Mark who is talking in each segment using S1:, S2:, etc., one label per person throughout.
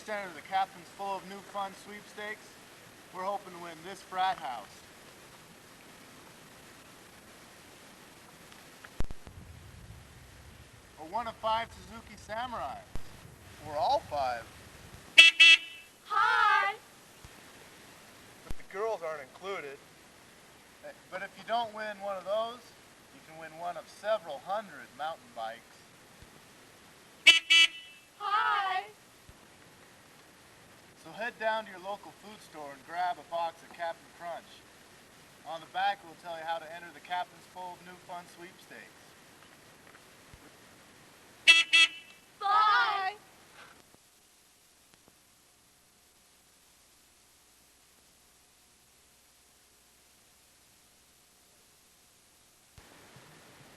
S1: just entered the Captain's Full of New Fun sweepstakes. We're hoping to win this frat house. Or one of 5 Suzuki Samurais. Or all 5.
S2: Hi!
S1: But the girls aren't included. But if you don't win one of those, you can win one of several hundred mountain bikes.
S2: Hi!
S1: So head down to your local food store and grab a box of Cap'n Crunch. On the back, we'll tell you how to enter the Captain's Full of New Fun sweepstakes.
S2: Bye!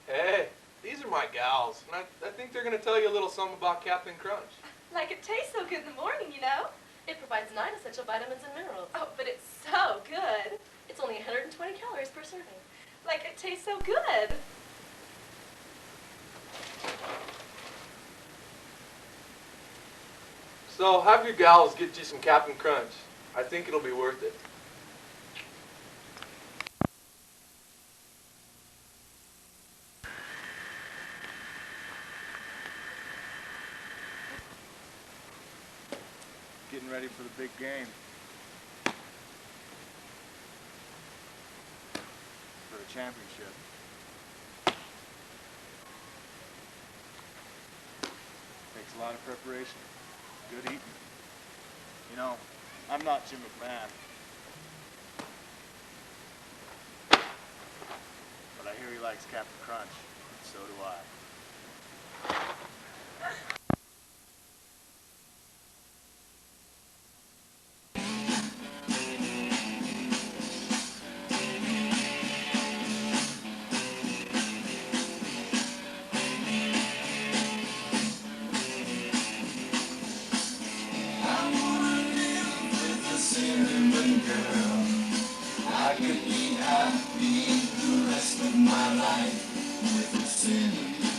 S3: Hey, these are my gals, and I think they're going to tell you a little something about Cap'n Crunch.
S4: Like it tastes so good in the morning, you know? It provides 9 essential vitamins and minerals. Oh, but it's so good. It's only 120 calories per serving. Like it tastes so good.
S3: So have your gals get you some Cap'n Crunch. I think it'll be worth it.
S1: Getting ready for the big game. For the championship. Takes a lot of preparation. Good eating. You know, I'm not Jim McMahon. But I hear he likes Cap'n Crunch. And so do I.
S5: I could be happy the rest of my life with a cinnamon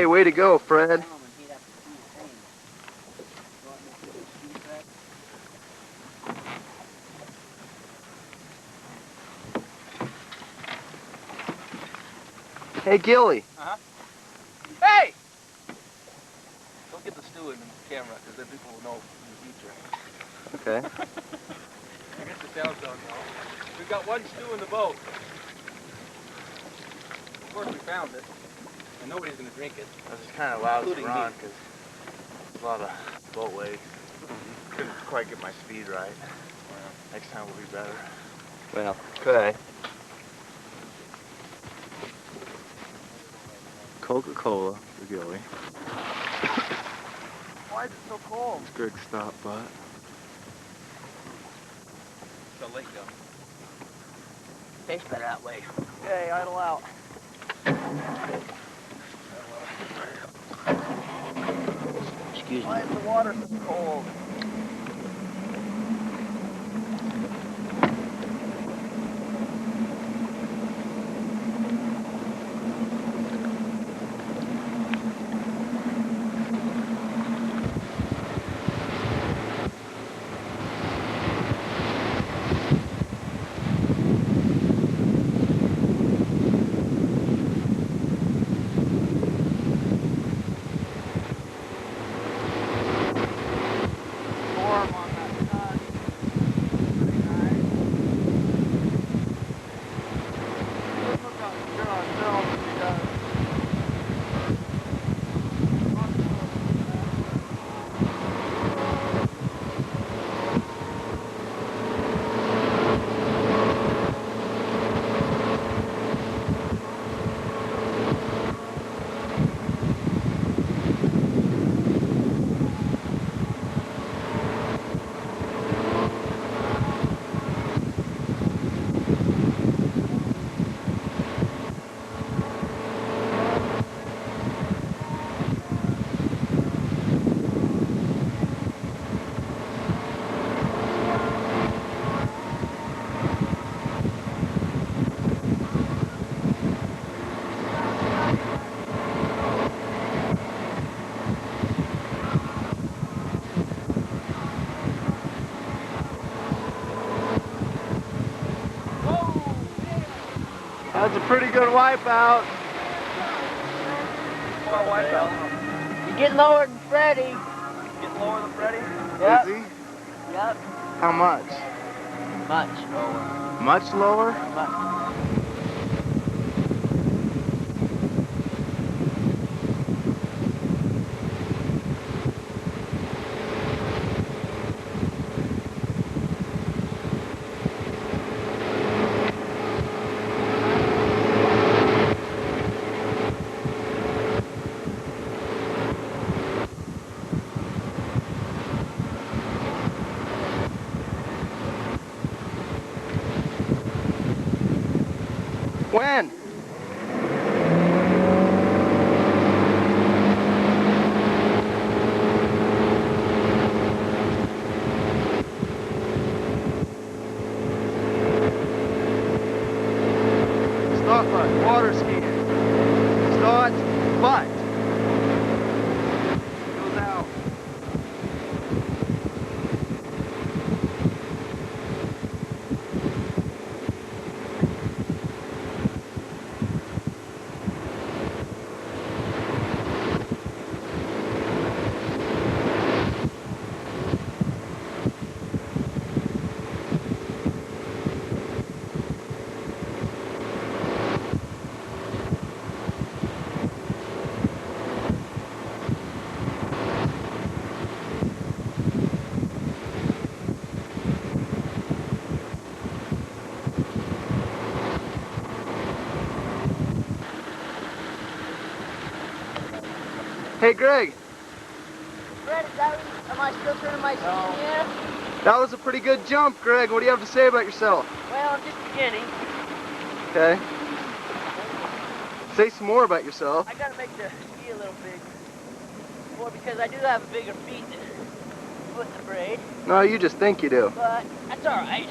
S2: Hey, way to go, Fred. Hey, Gilly.
S5: Uh-huh. Hey! Don't get the stew in the camera, because then people will know you eat your.
S2: Okay.
S5: I guess the sound's done now. We've got one stew in the boat. Of course, we found it, and nobody's going to drink it.
S1: This is kind of loud to
S5: Including
S1: run
S5: me.
S1: because there's a lot of boat waves. Couldn't quite get my speed right. Next time will be better.
S2: Well, okay. Coca-Cola for Gilly.
S1: Why is it so cold?
S2: It's Greg stop, but.
S5: It's a lake though. Tastes better that way.
S1: Okay, idle out.
S5: Excuse
S1: Why is the water so cold? That's a pretty good wipeout.
S6: You're getting lower than Freddie.
S5: Get lower than Freddie?
S6: Yep.
S1: Is he?
S6: Yep.
S1: How much?
S6: Much lower.
S1: Much lower?
S6: Much.
S2: When? Start butt, water skiing. Start butt. Goes out. Hey, Greg,
S6: Fred, am I still turning my steam here?
S2: that was a pretty good jump, Greg. What do you have to say about yourself?
S6: Well, I'm just beginning.
S2: Okay. Say some more about yourself.
S6: I gotta make the ski a little big. More because I do have bigger feet than foot in the braid.
S2: No, you just think you do.
S6: But that's alright.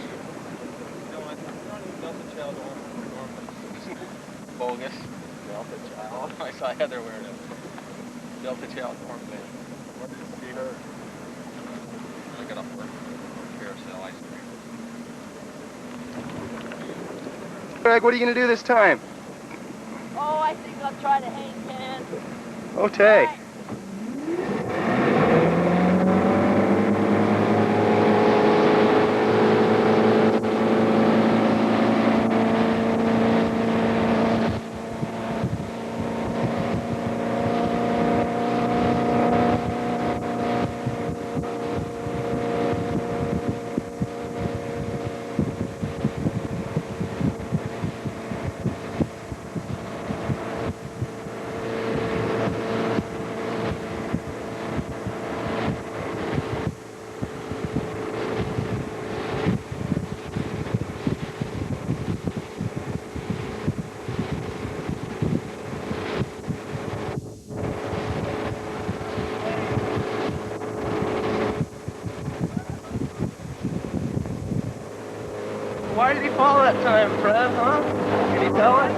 S5: Bogus. Delta child. I saw Heather wearing it. They'll pitch you out the horn band.
S1: When did you see her?
S5: I got off work. Carousel ice cream.
S2: Greg, what are you gonna do this time?
S6: Oh, I think I'll try to hang 10.
S2: Okay.
S6: Right.
S5: Why did he fall that time, Fred, huh? Can you tell it?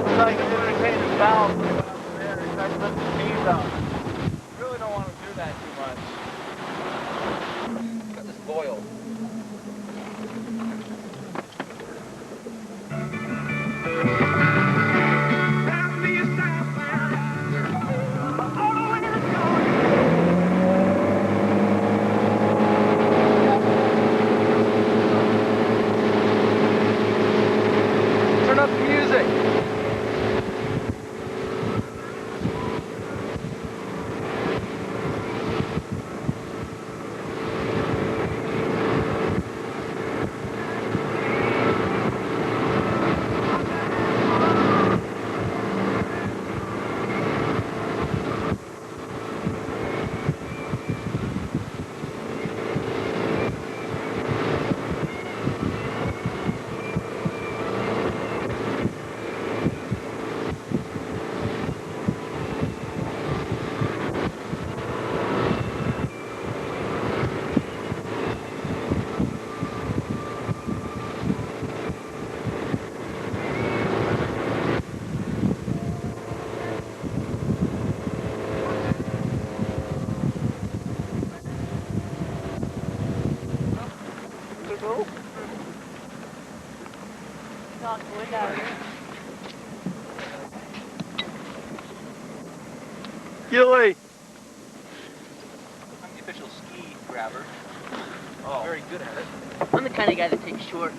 S1: It's like he's entertaining his valves when he went up there. He started lifting his knees up. You really don't want to do that too much.
S5: Got this boil.
S2: Turn up the music.
S6: Knock the wind out of here.
S2: Gilly.
S5: I'm the official ski grabber. Oh. Very good at it.
S6: I'm the kind of guy that takes short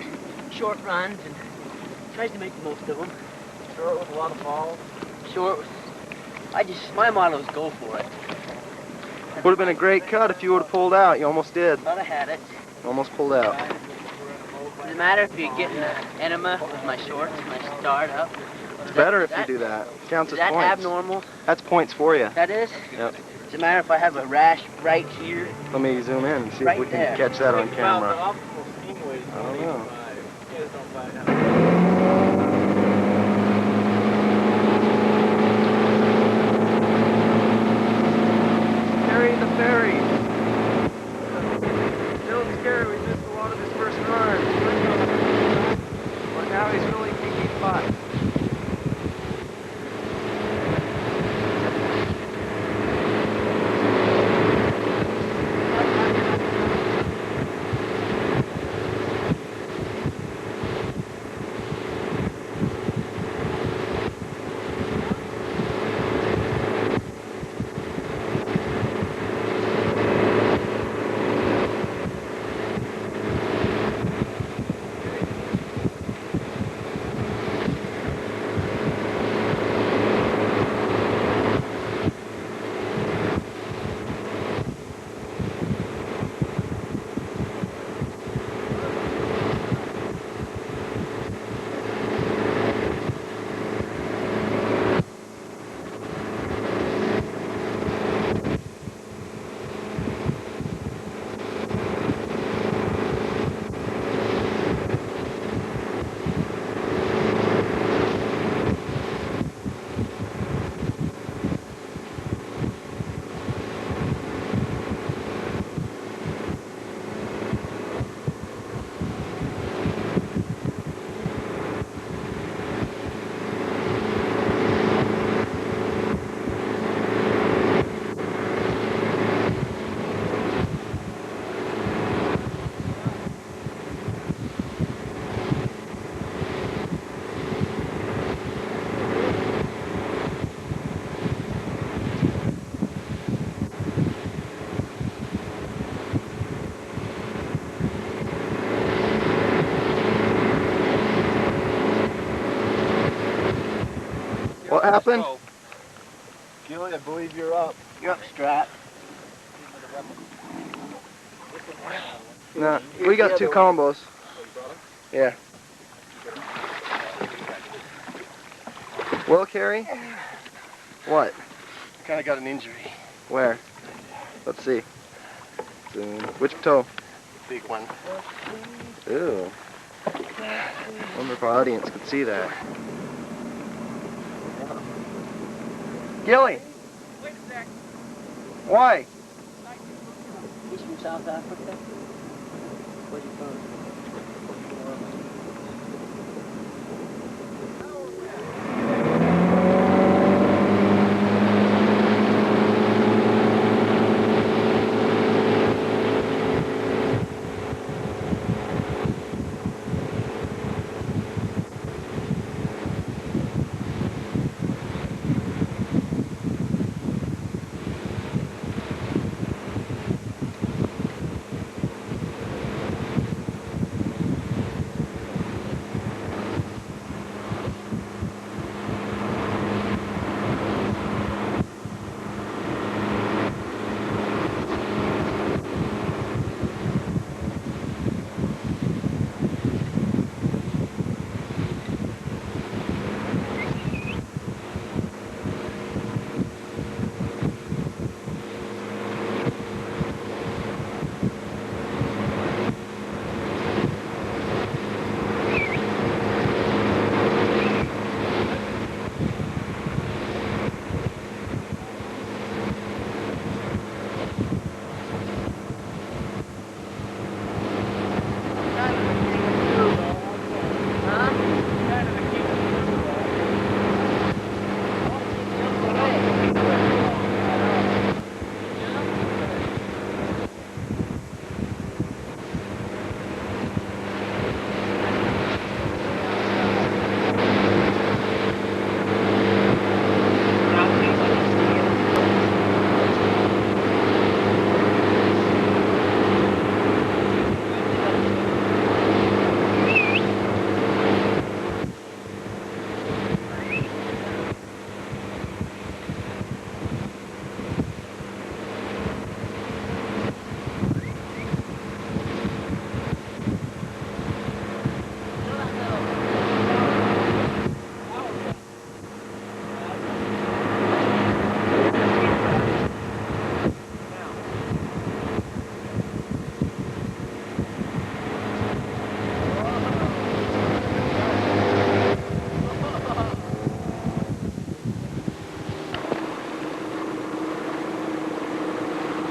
S6: runs and tries to make the most of them.
S1: Short with a lot of balls.
S6: Short. My motto is go for it.
S2: Would have been a great cut if you would have pulled out. You almost did.
S6: Thought I had it.
S2: Almost pulled out.
S6: Doesn't matter if you get an enema with my shorts, my start up.
S2: Better if you do that. Counts
S6: Is
S2: as
S6: that
S2: points.
S6: abnormal?
S2: That's points for you.
S6: That is?
S2: Yep.
S6: Does it matter if I have a rash right here?
S2: Let me zoom in and see
S6: Right
S2: if we can
S6: there.
S2: catch that on camera.
S1: The optimal steam weight is
S2: I don't know.
S1: 185. You guys don't find out.
S2: Carrying the ferry. Dylan's scary. We missed a lot of his first run. But now he's really kicking butt. What happened?
S5: Go.
S1: Gilly, I believe you're up.
S6: You're up, Strat.
S2: No, we got 2 combos. Yeah. Will carry? What?
S1: Kind of got an injury.
S2: Where? Let's see. Which toe?
S1: Big one.
S2: Ew. Wonder if our audience could see that. Gilly!
S6: Wait a sec.
S2: Why?
S6: He's from South Africa. Where's he from?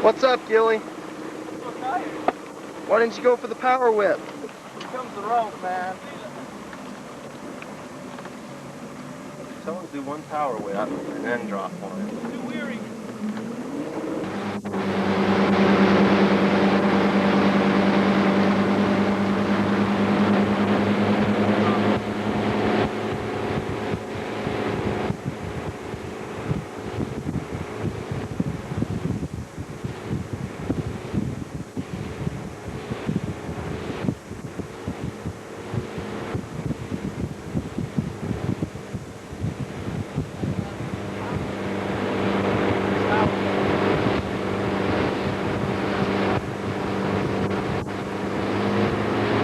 S2: What's up, Gilly?
S5: I'm so tired.
S2: Why didn't you go for the power whip?
S5: Here comes the rope, man.
S1: Tell him to do 1 power whip and then drop 1.
S5: Too weary.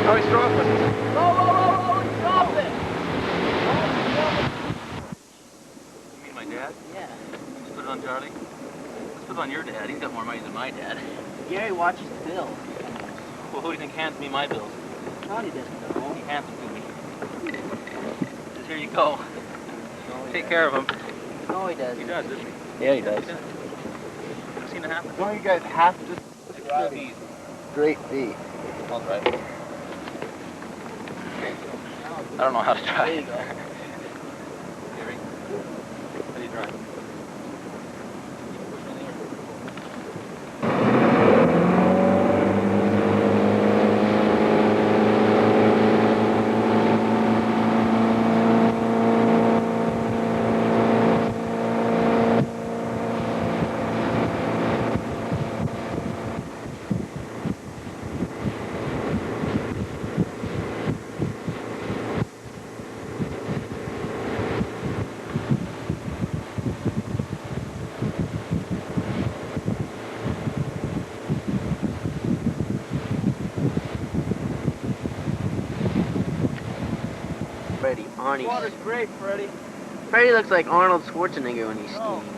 S2: How he's dropping?
S6: Drop it!
S5: You mean my dad?
S6: Yeah.
S5: Let's put it on Charlie. Let's put it on your dad. He's got more money than my dad.
S6: Gary watches the bills.
S5: Well, who do you think hands me my bills?
S6: Johnny doesn't know.
S5: He hands them to me. Says, here you go. Take care of him.
S6: No, he doesn't.
S5: He does, doesn't he?
S2: Yeah, he does.
S5: Ever seen it happen?
S1: Don't you guys have to drive?
S5: Easy.
S2: Great V.
S5: I'll drive. I don't know how to drive.
S6: There you go.
S5: Gary, how do you drive?
S6: This water's great, Freddie.
S2: Freddie looks like Arnold Schwarzenegger when he's
S6: Oh.
S2: skiing.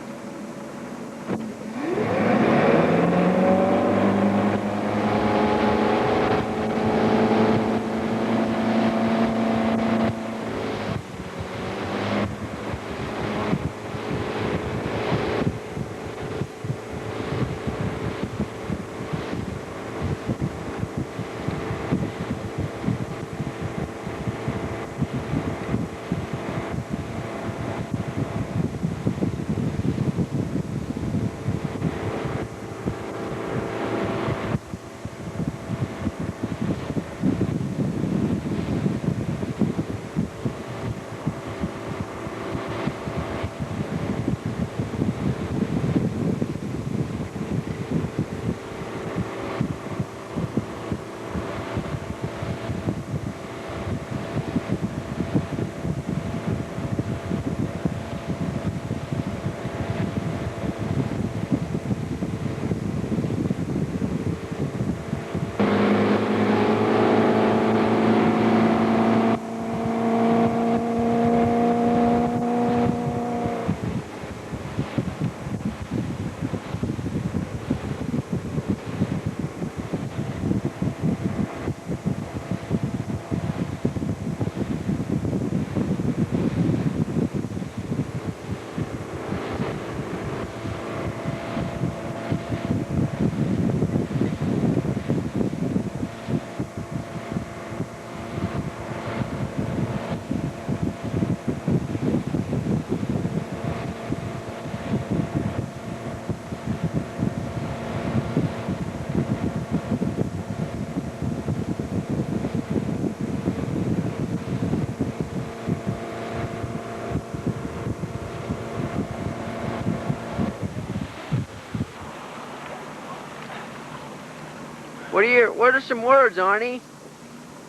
S2: What are some words, Arnie?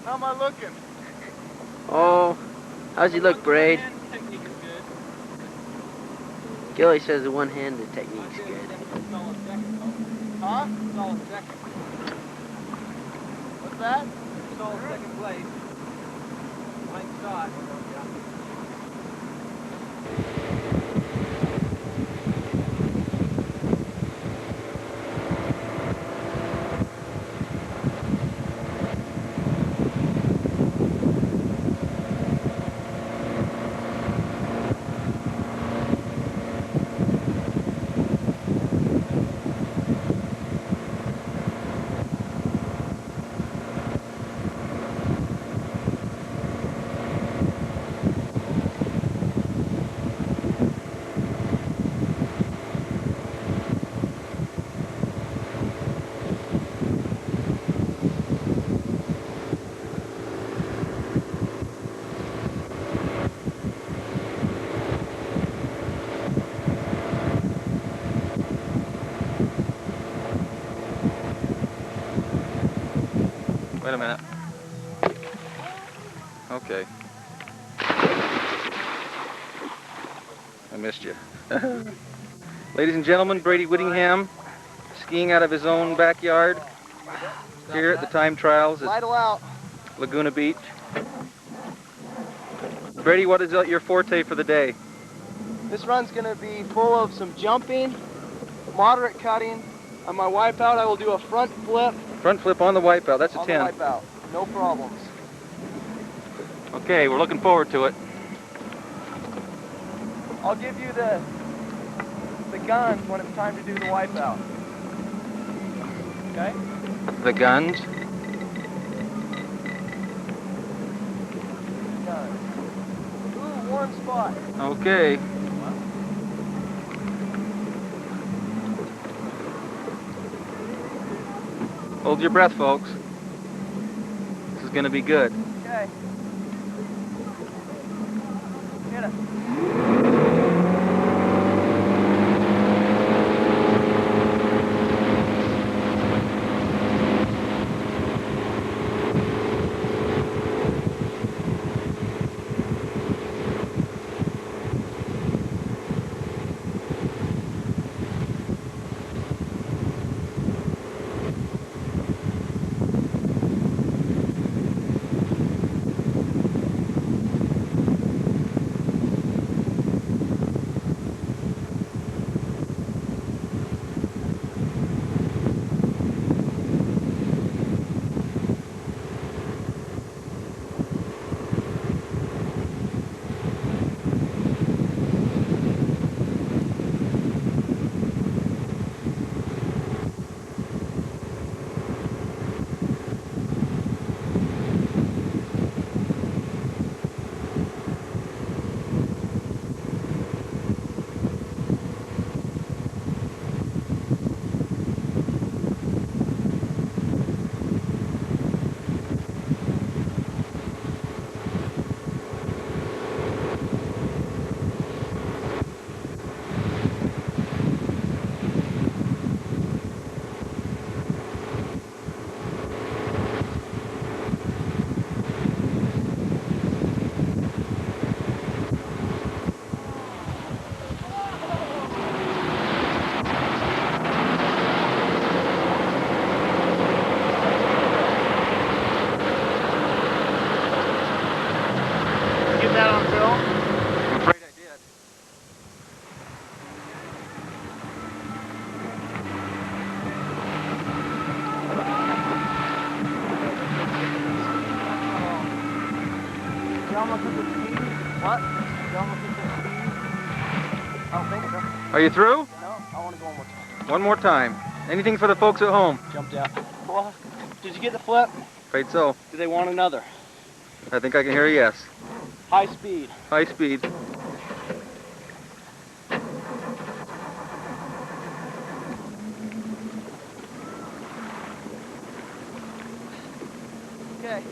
S1: How am I looking?
S2: Oh, how's he look, Braid?
S5: One-hand technique is good.
S2: Gilly says the one-handed technique's
S5: Solid
S2: good.
S5: second, though.
S1: Huh?
S5: Solid second.
S1: What's that?
S5: Solid second place. Nice shot.
S7: Wait a minute. Okay. I missed you. Ladies and gentlemen, Brady Whittingham, skiing out of his own backyard here at the time trials at
S1: Idle out.
S7: Laguna Beach. Brady, what is your forte for the day?
S1: This run's gonna be full of some jumping, moderate cutting. On my wipeout, I will do a front flip.
S7: Front flip on the wipeout, that's a
S1: On
S7: 10.
S1: the wipeout, no problems.
S7: Okay, we're looking forward to it.
S1: I'll give you the guns when it's time to do the wipeout. Okay?
S7: The guns.
S1: Guns. Ooh, warm spot.
S7: Okay. Hold your breath, folks. This is going to be good.
S1: Okay. Get it.
S5: I don't think so.
S7: Are you through?
S5: No, I want to go one more time.
S7: One more time. Anything for the folks at home?
S5: Jumped out. Well, did you get the flip?
S7: Afraid so.
S5: Do they want another?
S7: I think I can hear a yes.
S5: High speed.
S7: High speed.
S5: Okay.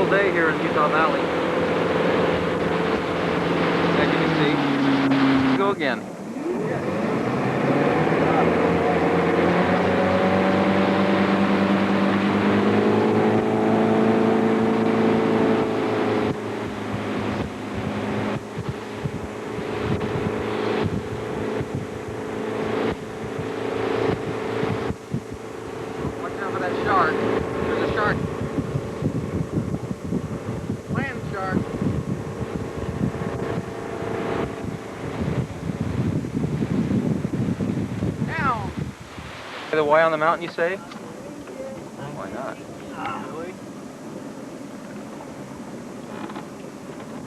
S7: Day here in Utah Valley. As you can see, let's go again. Watch out for that shark. There's a shark. Shark. Down. The Y on the mountain, you say? Why not?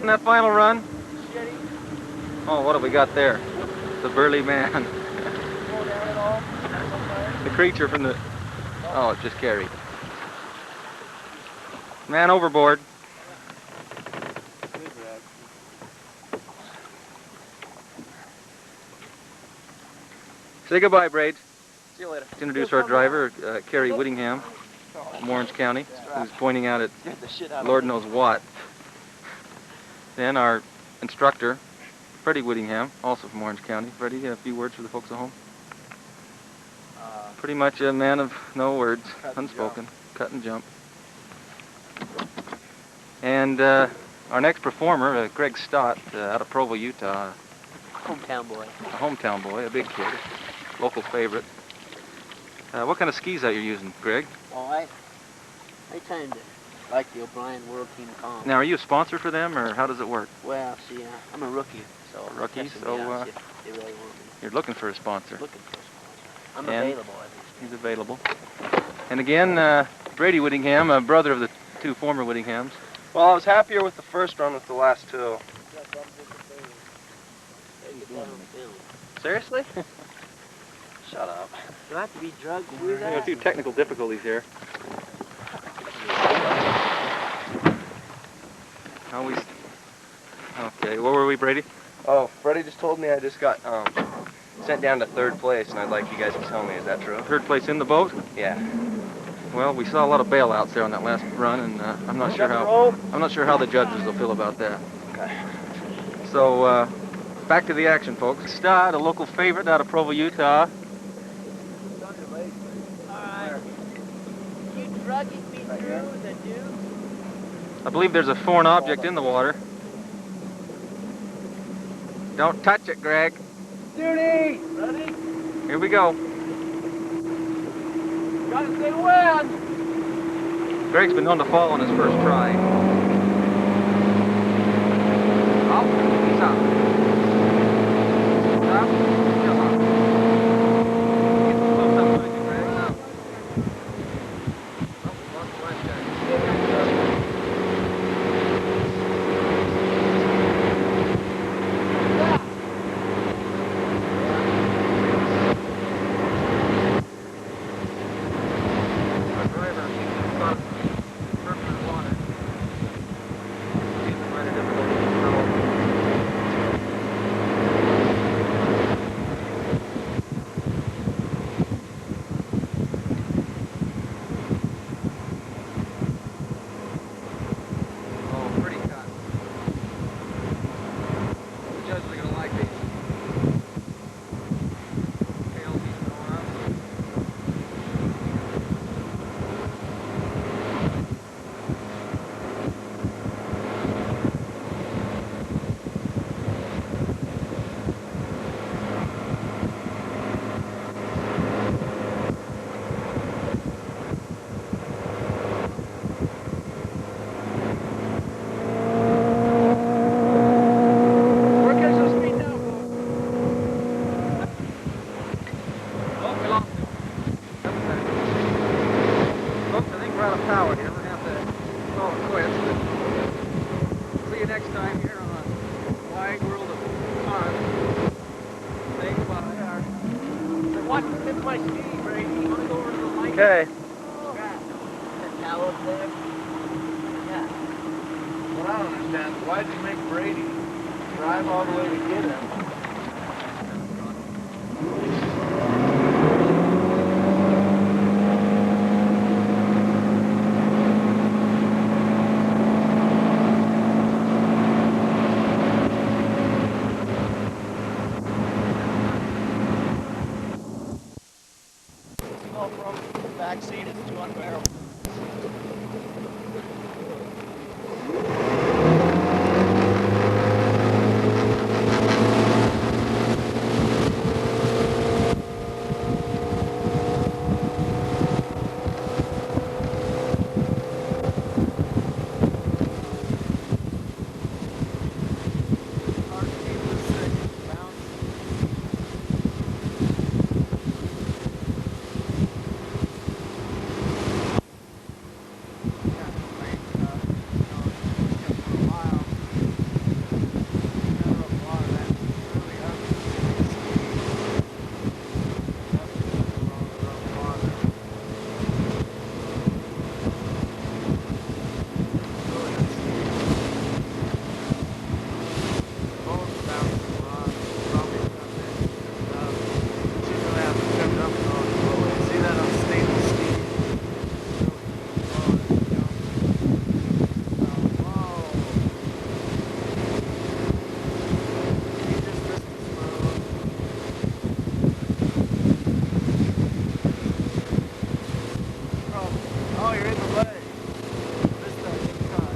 S7: In that final run? Oh, what have we got there? The burly man. The creature from the... Oh, it just carried. Man overboard. Say goodbye, Braid.
S5: See you later.
S7: Let's introduce our driver, Kerry Whittingham from Orange County, who's pointing out at Lord knows what. Then our instructor, Freddie Whittingham, also from Orange County. Freddie, a few words for the folks at home? Pretty much a man of no words, unspoken, cut and jump. And our next performer, Greg Stott, out of Provo, Utah.
S6: Hometown boy.
S7: A hometown boy, a big kid, local favorite. What kind of skis that you're using, Greg?
S6: Oh, I tend to like the O'Brien World Team Comp.
S7: Now, are you a sponsor for them, or how does it work?
S6: Well, see, I'm a rookie, so
S7: Rookie,
S6: testing
S7: so,
S6: me out, see if they really want me.
S7: You're looking for a sponsor.
S6: Looking for a sponsor. I'm
S7: And
S6: available.
S7: he's available. And again, Brady Whittingham, a brother of the two former Whittinghams.
S5: Well, I was happier with the first run with the last two.
S6: Seriously?
S5: Shut up.
S6: Do I have to be drugged to do
S7: We have a
S6: that?
S7: few technical difficulties here. Okay, where were we, Brady?
S2: Oh, Freddie just told me I just got sent down to third place, and I'd like you guys to tell me, is that true?
S7: Third place in the boat?
S2: Yeah.
S7: Well, we saw a lot of bailouts there on that last run, and I'm not sure how the judges will feel about that.
S2: Okay.
S7: So, back to the action, folks. Stott, a local favorite out of Provo, Utah.
S6: Alright. You drugging me through the dude?
S7: I believe there's a foreign object in the water. Don't touch it, Greg.
S6: Duty! Ready?
S7: Here we go.
S6: Gotta stay wind!
S7: Greg's been known to fall on his first try. Oh, he's up. Up, still up. Get the boat up with you, Greg. Oh, lost the last guy. Our driver got perfect water.
S2: Okay.
S6: Now up there. Yeah.
S1: What I don't understand is why did you make Brady drive all the way to get him?
S6: Go from the back seat is 200 barrel.
S1: Oh, you're in the way. Missed that big cut.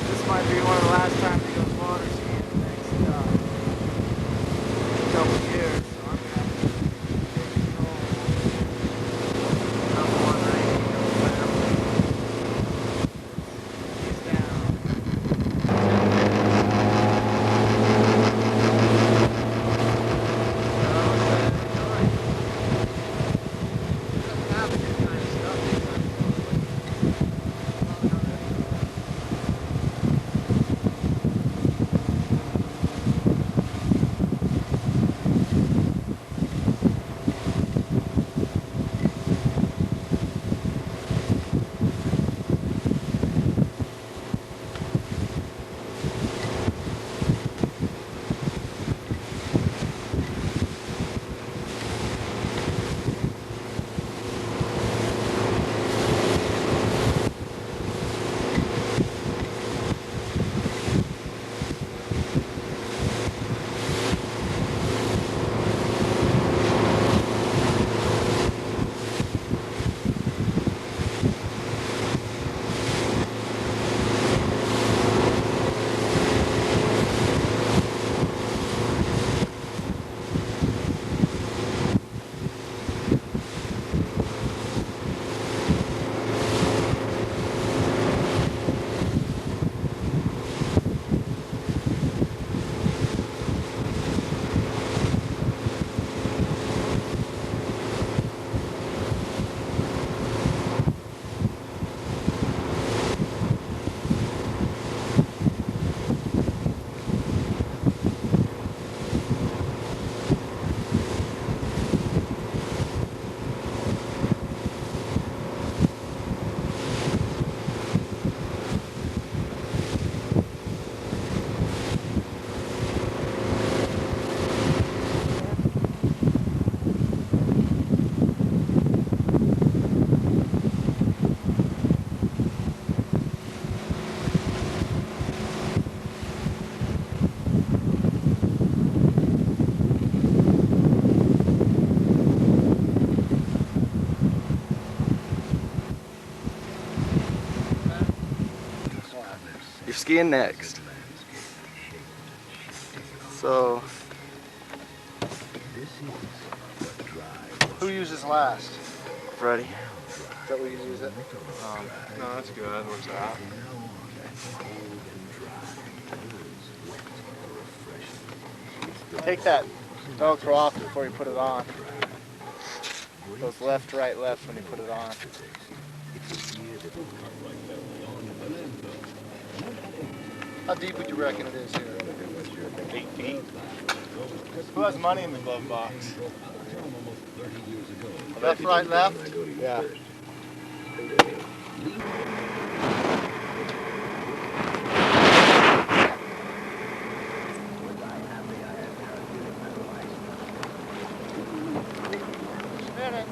S1: This might be one of the last times he goes water skiing in the next couple years, so I'm gonna have to take it home. Number one ranking of the family. He's down.
S2: You're skiing next.
S1: So, who uses last?
S2: Freddie.
S1: Is that what you use it?
S3: No, that's good. What's that?
S1: Take that Velcro off before you put it on. Goes left, right, left when you put it on. How deep would you reckon it is here?
S3: 8 feet.
S1: Who has money in the glove box? Left, right, left? Yeah. Spin it.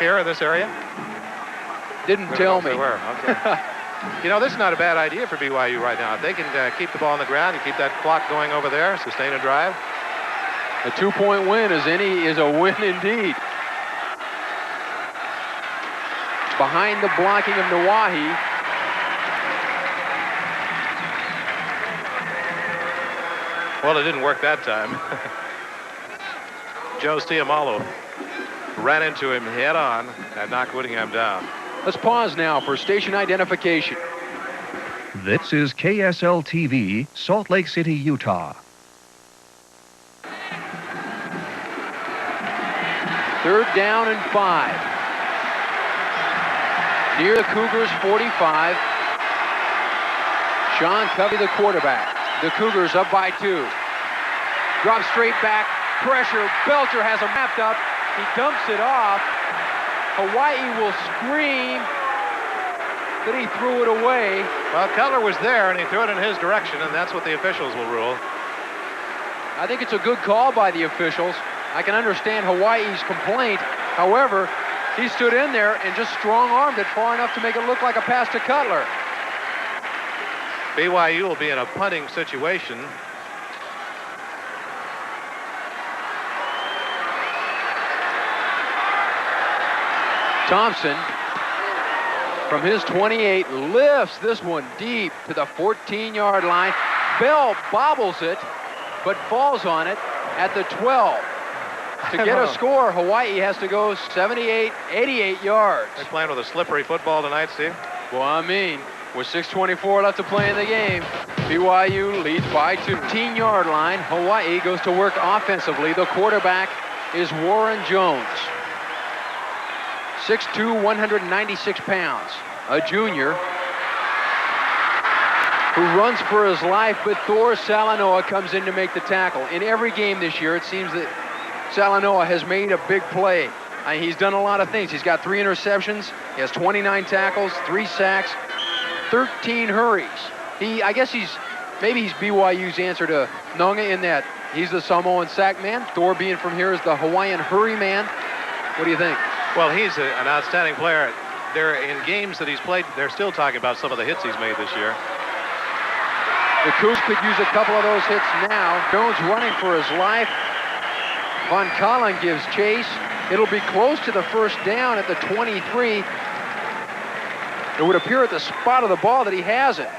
S8: here in this area?
S9: Didn't tell me.
S8: They were. Okay. You know, this is not a bad idea for BYU right now. If they can keep the ball on the ground and keep that clock going over there, sustain a drive.
S9: A 2-point win as any is a win indeed. Behind the blocking of Nawahi.
S8: Well, it didn't work that time. Joe Stiamalo ran into him head on and knocked Whittingham down.
S9: Let's pause now for station identification.
S10: This is KSL TV, Salt Lake City, Utah.
S9: Third down and 5. Near the Cougars 45. Sean Covey, the quarterback. The Cougars up by 2. Drops straight back. Pressure. Belcher has him wrapped up. He dumps it off. Hawaii will scream that he threw it away.
S8: Well, Cutler was there, and he threw it in his direction, and that's what the officials will rule.
S9: I think it's a good call by the officials. I can understand Hawaii's complaint. However, he stood in there and just strong-armed it far enough to make it look like a pass to Cutler.
S8: BYU will be in a punting situation.
S9: Thompson, from his 28, lifts this one deep to the 14-yard line. Bell bobbles it, but falls on it at the 12. To get a score, Hawaii has to go 78, 88 yards.
S8: They're playing with a slippery football tonight, Steve.
S9: Well, I mean, with 6:24 left to play in the game, BYU leads by 2. 15-yard line, Hawaii goes to work offensively. The quarterback is Warren Jones. 6'2", 196 pounds. A junior who runs for his life, but Thor Salanoa comes in to make the tackle. In every game this year, it seems that Salanoa has made a big play. He's done a lot of things. He's got 3 interceptions. He has 29 tackles, 3 sacks, 13 hurries. I guess he's BYU's answer to Nonga in that he's the Samoan sack man. Thor being from here is the Hawaiian hurry man. What do you think?
S8: Well, he's an outstanding player. They're in games that he's played, they're still talking about some of the hits he's made this year.
S9: The Cougs could use a couple of those hits now. Jones running for his life. Von Collin gives chase. It'll be close to the first down at the 23. It would appear at the spot of the ball that he has it.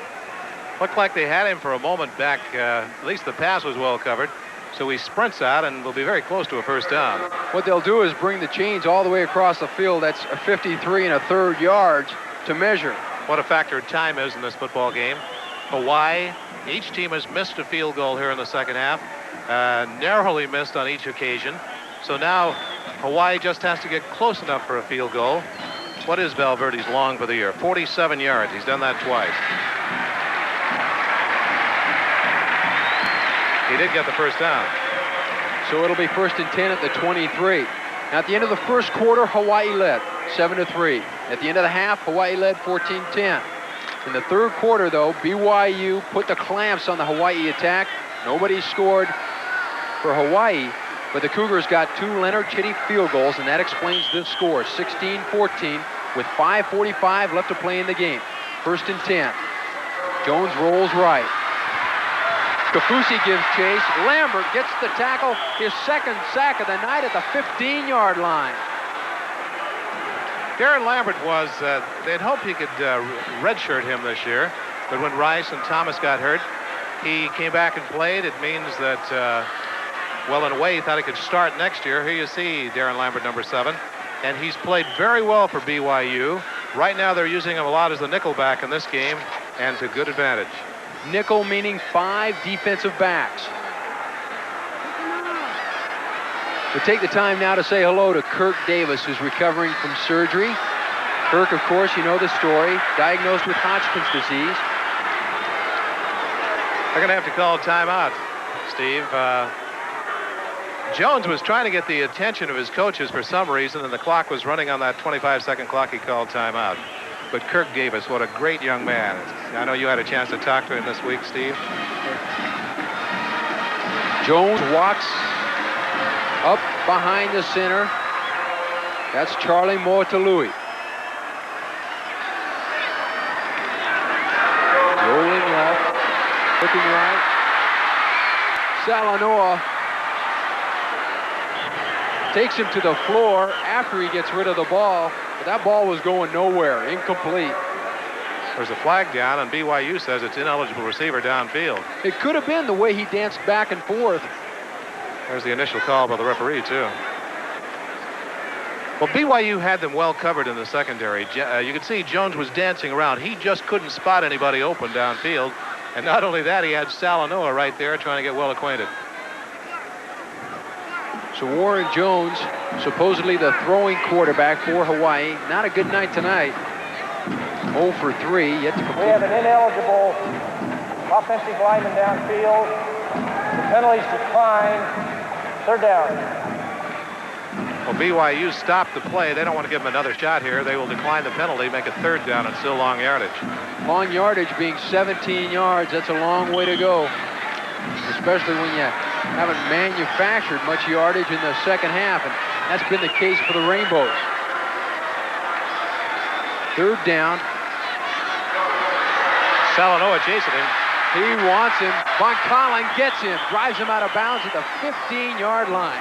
S8: Looked like they had him for a moment back. At least the pass was well covered. So he sprints out and will be very close to a first down.
S9: What they'll do is bring the chains all the way across the field. That's a 53 1/3 yards to measure.
S8: What a factor time is in this football game. Hawaii, each team has missed a field goal here in the second half. Narrowly missed on each occasion. So now Hawaii just has to get close enough for a field goal. What is Valverde's long for the year? 47 yards. He's done that twice. He did get the first down.
S9: So it'll be 1st and 10 at the 23. Now at the end of the first quarter, Hawaii led 7-3. At the end of the half, Hawaii led 14-10. In the third quarter, though, BYU put the clamps on the Hawaii attack. Nobody scored for Hawaii, but the Cougars got 2 Leonard Chitty field goals, and that explains this score, 16-14, with 5:45 left to play in the game. 1st and 10. Jones rolls right. Kafusi gives chase. Lambert gets the tackle, his second sack of the night at the 15-yard line.
S8: Darren Lambert was, they'd hoped he could redshirt him this year, but when Rice and Thomas got hurt, he came back and played. It means that, well, in a way, he thought he could start next year. Here you see Darren Lambert, number 7, and he's played very well for BYU. Right now, they're using him a lot as the nickel back in this game, and to good advantage.
S9: Nickel meaning 5 defensive backs. We'll take the time now to say hello to Kirk Davis, who's recovering from surgery. Kirk, of course, you know the story, diagnosed with Hodgkin's disease.
S8: They're going to have to call a timeout, Steve. Jones was trying to get the attention of his coaches for some reason, and the clock was running on that 25-second clock. He called timeout. But Kirk Davis, what a great young man. I know you had a chance to talk to him this week, Steve.
S9: Jones walks up behind the center. That's Charlie Moatului. Rolling left, looking right. Salanoa takes him to the floor after he gets rid of the ball, but that ball was going nowhere, incomplete.
S8: There's a flag down, and BYU says it's ineligible receiver downfield.
S9: It could have been the way he danced back and forth.
S8: There's the initial call by the referee, too. Well, BYU had them well covered in the secondary. You could see Jones was dancing around. He just couldn't spot anybody open downfield. And not only that, he had Salanoa right there trying to get well acquainted.
S9: So Warren Jones, supposedly the throwing quarterback for Hawaii. Not a good night tonight. 0 for 3, yet to complete.
S11: We have an ineligible offensive lineman downfield. The penalties decline. Third down.
S8: Well, BYU stopped the play. They don't want to give him another shot here. They will decline the penalty, make it third down, and still long yardage.
S9: Long yardage being 17 yards. That's a long way to go, especially when you haven't manufactured much yardage in the second half, and that's been the case for the Rainbows. Third down.
S8: Salanoa chasing him.
S9: He wants him. Von Collin gets him, drives him out of bounds at the 15-yard line.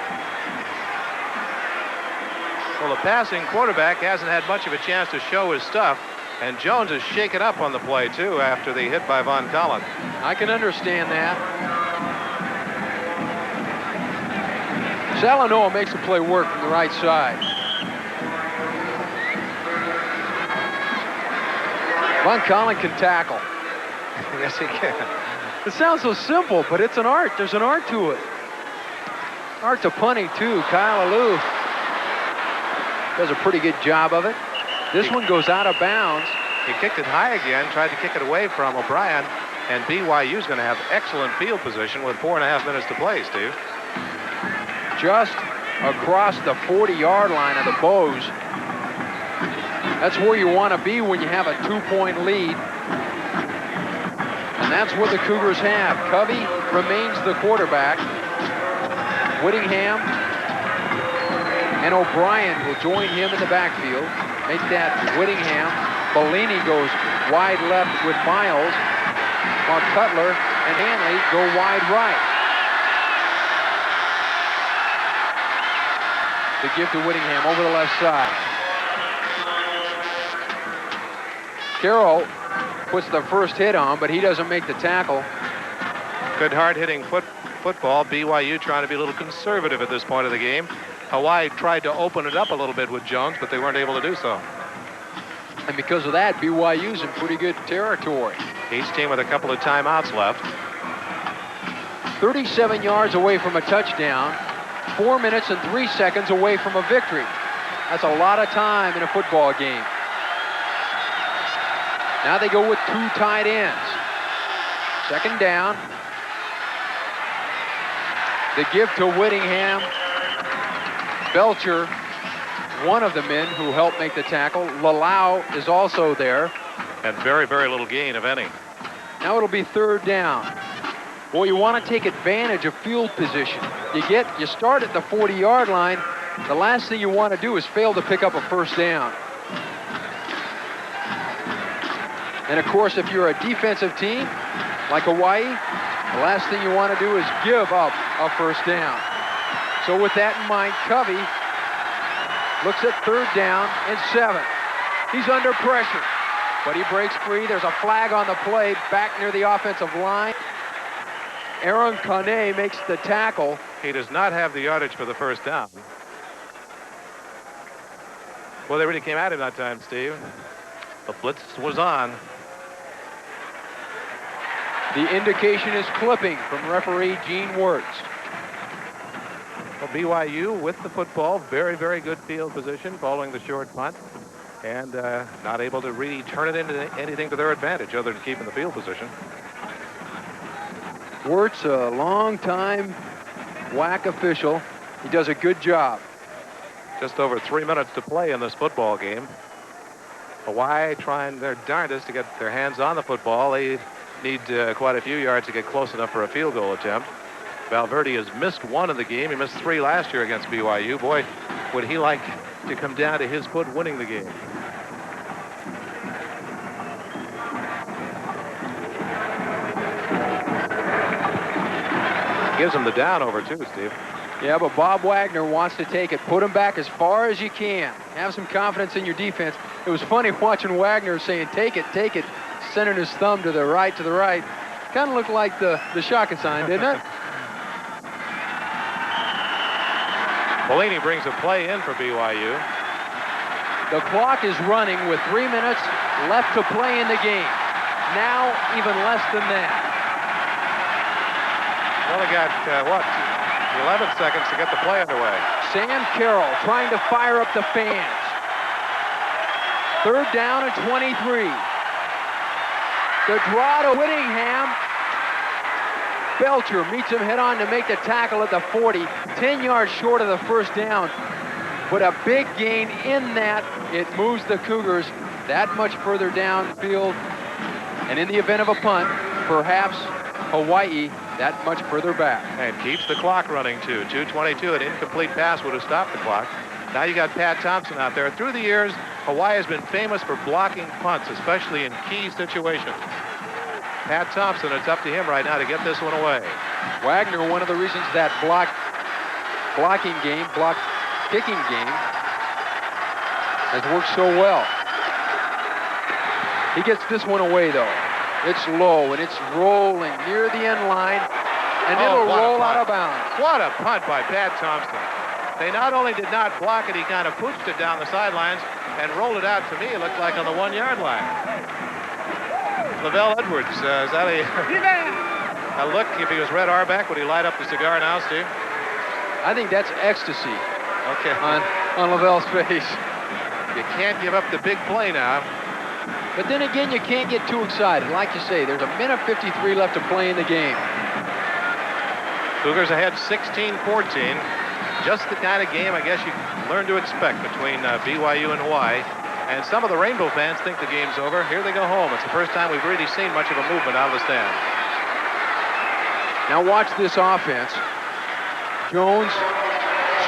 S8: Well, the passing quarterback hasn't had much of a chance to show his stuff, and Jones is shaken up on the play, too, after the hit by Von Collin.
S9: I can understand that. Salanoa makes the play work from the right side. Von Collin can tackle.
S8: Yes, he can.
S9: It sounds so simple, but it's an art. There's an art to it. Art to punting, too. Kyle Alou does a pretty good job of it. This one goes out of bounds.
S8: He kicked it high again, tried to kick it away from O'Brien, and BYU's going to have excellent field position with 4.5 minutes to play, Steve.
S9: Just across the 40-yard line of the Bows. That's where you want to be when you have a 2-point lead. And that's what the Cougars have. Covey remains the quarterback. Whittingham and O'Brien will join him in the backfield. Make that Whittingham. Bellini goes wide left with Miles. Mark Cutler and Hanley go wide right. The give to Whittingham over the left side. Carroll puts the first hit on, but he doesn't make the tackle.
S8: Good hard-hitting football. BYU trying to be a little conservative at this point of the game. Hawaii tried to open it up a little bit with Jones, but they weren't able to do so.
S9: And because of that, BYU's in pretty good territory.
S8: Each team with a couple of timeouts left.
S9: 37 yards away from a touchdown. 4 minutes and 3 seconds away from a victory. That's a lot of time in a football game. Now they go with 2 tight ends. Second down. The give to Whittingham. Belcher, one of the men who helped make the tackle. Lalau is also there.
S8: And very, very little gain, if any.
S9: Now it'll be third down. Well, you want to take advantage of field position. You start at the 40-yard line. The last thing you want to do is fail to pick up a first down. And of course, if you're a defensive team like Hawaii, the last thing you want to do is give up a first down. So with that in mind, Covey looks at third down and 7. He's under pressure, but he breaks free. There's a flag on the play back near the offensive line. Aaron Kane makes the tackle.
S8: He does not have the yardage for the first down. Well, they really came at him that time, Steve. The blitz was on.
S9: The indication is clipping from referee Gene Wirtz.
S8: Well, BYU with the football, very, very good field position following the short punt, and not able to really turn it into anything to their advantage other than keeping the field position.
S9: Wirtz, a long-time WAC official. He does a good job.
S8: Just over 3 minutes to play in this football game. Hawaii trying their darndest to get their hands on the football. They need quite a few yards to get close enough for a field goal attempt. Valverde has missed one in the game. He missed 3 last year against BYU. Boy, would he like to come down to his foot winning the game. Gives him the down over too, Steve.
S9: Yeah, but Bob Wagner wants to take it. Put him back as far as you can. Have some confidence in your defense. It was funny watching Wagner saying, take it, sending his thumb to the right, Kind of looked like the shotgun sign, didn't it?
S8: Bellini brings a play in for BYU.
S9: The clock is running with 3 minutes left to play in the game. Now, even less than that.
S8: Only got, 11 seconds to get the play underway.
S9: Sam Carroll trying to fire up the fans. 3rd down and 23. The draw to Whittingham. Belcher meets him head on to make the tackle at the 40. 10 yards short of the first down. But a big gain in that. It moves the Cougars that much further downfield. And in the event of a punt, perhaps Hawaii that much further back.
S8: And keeps the clock running too. 2:22, an incomplete pass would have stopped the clock. Now you got Pat Thompson out there. Through the years, Hawaii has been famous for blocking punts, especially in key situations. Pat Thompson, it's up to him right now to get this one away.
S9: Wagner, one of the reasons that block kicking game has worked so well. He gets this one away though. It's low, and it's rolling near the end line, and it'll roll out of bounds.
S8: What a punt by Pat Thompson. They not only did not block it, he kind of pooched it down the sidelines and rolled it out. To me, it looked like on the 1 yard line. Lavelle Edwards, is that a look? If he was Red Auerbach, would he light up the cigar now, Steve?
S9: I think that's ecstasy.
S8: Okay.
S9: On Lavelle's face.
S8: You can't give up the big play now.
S9: But then again, you can't get too excited. Like you say, there's a minute 53 left to play in the game.
S8: Cougars ahead 16-14. Just the kind of game I guess you learn to expect between BYU and Hawaii. And some of the Rainbow fans think the game's over. Here they go home. It's the first time we've really seen much of a movement out of the stand.
S9: Now watch this offense. Jones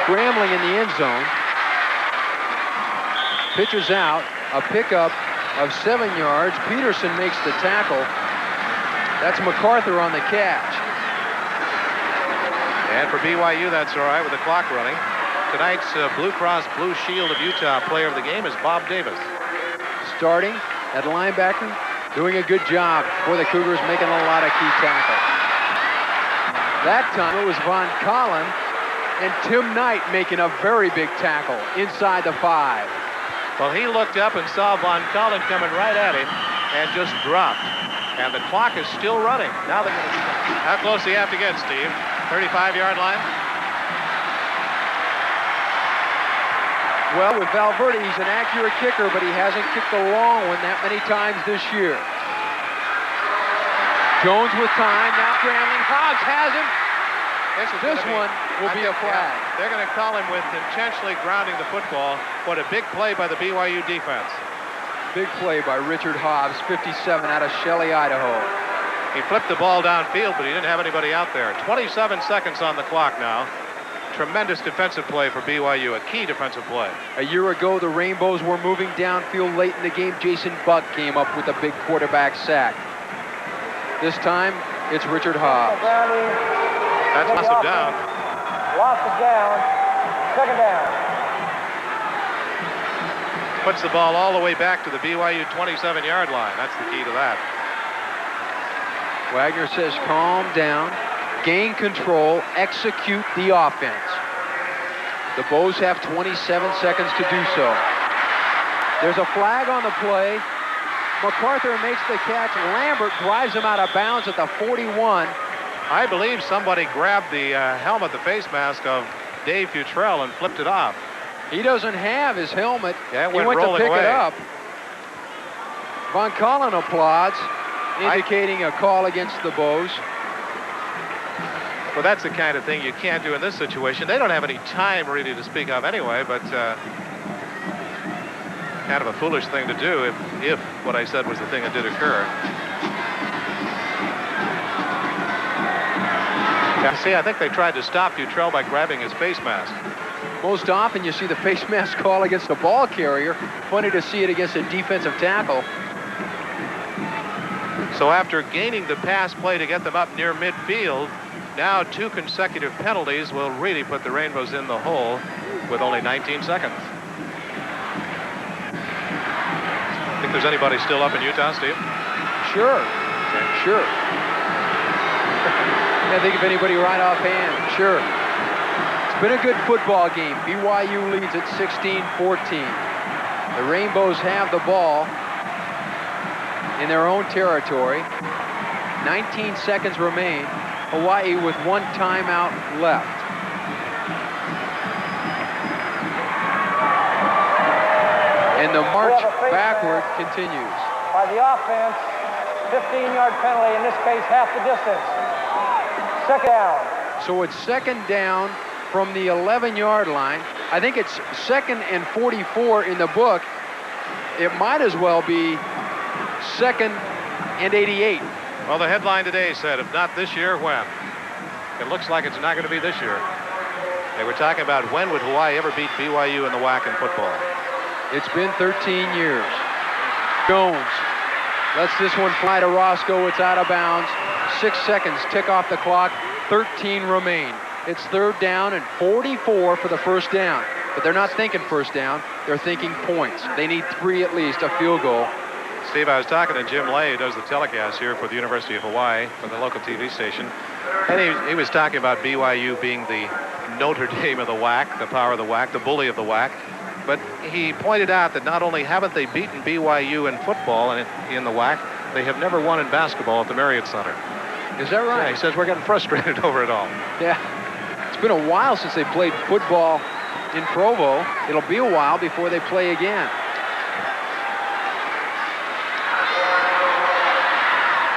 S9: scrambling in the end zone. Pitches out. A pickup of 7 yards. Peterson makes the tackle. That's MacArthur on the catch.
S8: And for BYU, that's all right with the clock running. Tonight's Blue Cross Blue Shield of Utah player of the game is Bob Davis.
S9: Starting at linebacker, doing a good job for the Cougars, making a lot of key tackles. That time it was Von Collin and Tim Knight making a very big tackle inside the 5.
S8: Well, he looked up and saw Von Collin coming right at him and just dropped. And the clock is still running. Now they're going to... How close do you have to get, Steve? 35-yard line?
S9: Well, with Valverde, he's an accurate kicker, but he hasn't kicked a long one that many times this year. Jones with time, now scrambling. Hobbs has him. This one will be a flag.
S8: Yeah, they're going to call him with intentionally grounding the football. What a big play by the BYU defense.
S9: Big play by Richard Hobbs, 57 out of Shelley, Idaho.
S8: He flipped the ball downfield, but he didn't have anybody out there. 27 seconds on the clock now. Tremendous defensive play for BYU, a key defensive play.
S9: A year ago, the Rainbows were moving downfield late in the game. Jason Buck came up with a big quarterback sack. This time, it's Richard Hobbs.
S8: That's loss of down.
S11: Loss of down. Second down.
S8: Puts the ball all the way back to the BYU 27-yard line. That's the key to that.
S9: Wagner says, calm down, gain control, execute the offense. The Bows have 27 seconds to do so. There's a flag on the play. MacArthur makes the catch. Lambert drives him out of bounds at the 41.
S8: I believe somebody grabbed the helmet, the face mask of Dave Futrell and flipped it off.
S9: He doesn't have his helmet.
S8: Yeah,
S9: he went to pick it up. Von Collin applauds, indicating a call against the Bows.
S8: Well, that's the kind of thing you can't do in this situation. They don't have any time really to speak of anyway, but kind of a foolish thing to do if what I said was the thing that did occur. Yeah, see, I think they tried to stop Futrell by grabbing his face mask.
S9: Most often you see the face mask call against a ball carrier. Funny to see it against a defensive tackle.
S8: So after gaining the pass play to get them up near midfield, now 2 consecutive penalties will really put the Rainbows in the hole with only 19 seconds. Think there's anybody still up in Utah, Steve?
S9: Sure. Sure. Can't think of anybody right offhand. Sure. It's been a good football game. BYU leads at 16-14. The Rainbows have the ball in their own territory. 19 seconds remain. Hawaii with 1 timeout left. And the march backward continues.
S11: By the offense, 15-yard penalty, in this case, half the distance. Second down.
S9: So it's second down from the 11-yard line. I think it's 2nd and 44 in the book. It might as well be 2nd and 88.
S8: Well, the headline today said, if not this year, when? It looks like it's not going to be this year. They were talking about when would Hawaii ever beat BYU in the WAC in football.
S9: It's been 13 years. Jones lets this one fly to Roscoe. It's out of bounds. 6 seconds tick off the clock. 13 remain. It's 3rd down and 44 for the first down. But they're not thinking first down. They're thinking points. They need 3 at least, a field goal.
S8: Steve, I was talking to Jim Lay, who does the telecast here for the University of Hawaii, for the local TV station. And he was talking about BYU being the Notre Dame of the WAC, the power of the WAC, the bully of the WAC. But he pointed out that not only haven't they beaten BYU in football and in the WAC, they have never won in basketball at the Marriott Center.
S9: Is that right?
S8: Yeah, he says we're getting frustrated over it all.
S9: Yeah. It's been a while since they played football in Provo. It'll be a while before they play again.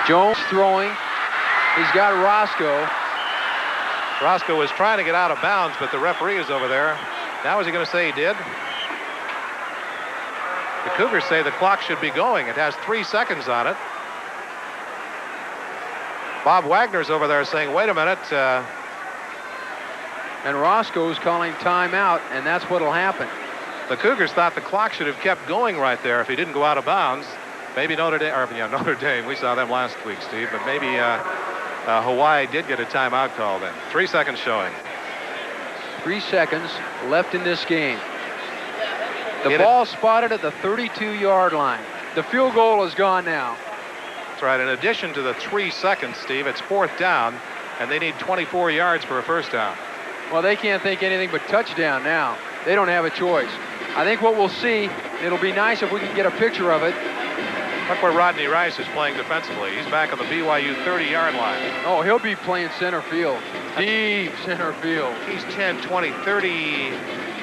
S9: Jones throwing. He's got Roscoe.
S8: Roscoe was trying to get out of bounds, but the referee is over there. Now is he going to say he did? The Cougars say the clock should be going. It has 3 seconds on it. Bob Wagner's over there saying, wait a minute.
S9: And Roscoe's calling timeout, and that's what'll happen.
S8: The Cougars thought the clock should have kept going right there if he didn't go out of bounds. Maybe Notre Dame, Notre Dame, we saw them last week, Steve, but maybe Hawaii did get a timeout call then. 3 seconds showing.
S9: 3 seconds left in this game. The ball spotted at the 32-yard line. The field goal is gone now.
S8: That's right. In addition to the 3 seconds, Steve, it's 4th down, and they need 24 yards for a first down.
S9: Well, they can't think anything but touchdown now. They don't have a choice. I think what we'll see, it'll be nice if we can get a picture of it.
S8: Look where Rodney Rice is playing defensively. He's back on the BYU 30-yard line.
S9: Oh, he'll be playing center field. Deep center field.
S8: He's 10, 20, 30.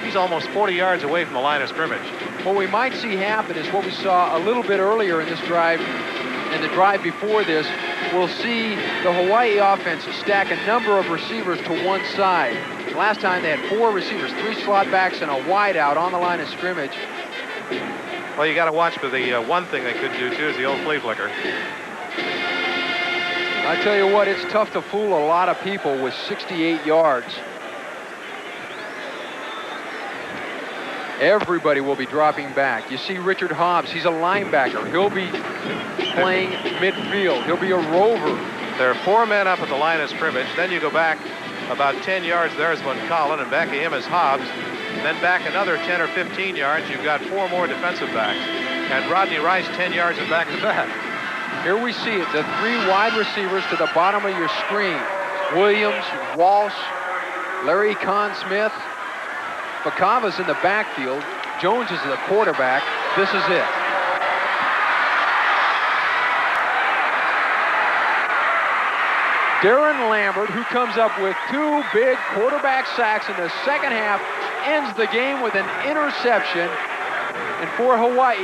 S8: He's almost 40 yards away from the line of scrimmage.
S9: What we might see happen is what we saw a little bit earlier in this drive, and the drive before this. We'll see the Hawaii offense stack a number of receivers to one side. Last time they had 4 receivers, 3 slot backs, and a wide out on the line of scrimmage.
S8: Well, you got to watch for the one thing they could do, too, is the old flea flicker.
S9: I tell you what, it's tough to fool a lot of people with 68 yards. Everybody will be dropping back. You see Richard Hobbs, he's a linebacker. He'll be playing midfield. He'll be a rover.
S8: There are 4 men up at the line of scrimmage. Then you go back about 10 yards. There's one Collin, and back of him is Hobbs. Then back another 10 or 15 yards. You've got 4 more defensive backs. And Rodney Rice 10 yards in back to that.
S9: Here we see it. The 3 wide receivers to the bottom of your screen. Williams, Walsh, Larry Conn-Smith. Bakava's in the backfield. Jones is the quarterback. This is it. Darren Lambert, who comes up with 2 big quarterback sacks in the second half, ends the game with an interception. And for Hawaii,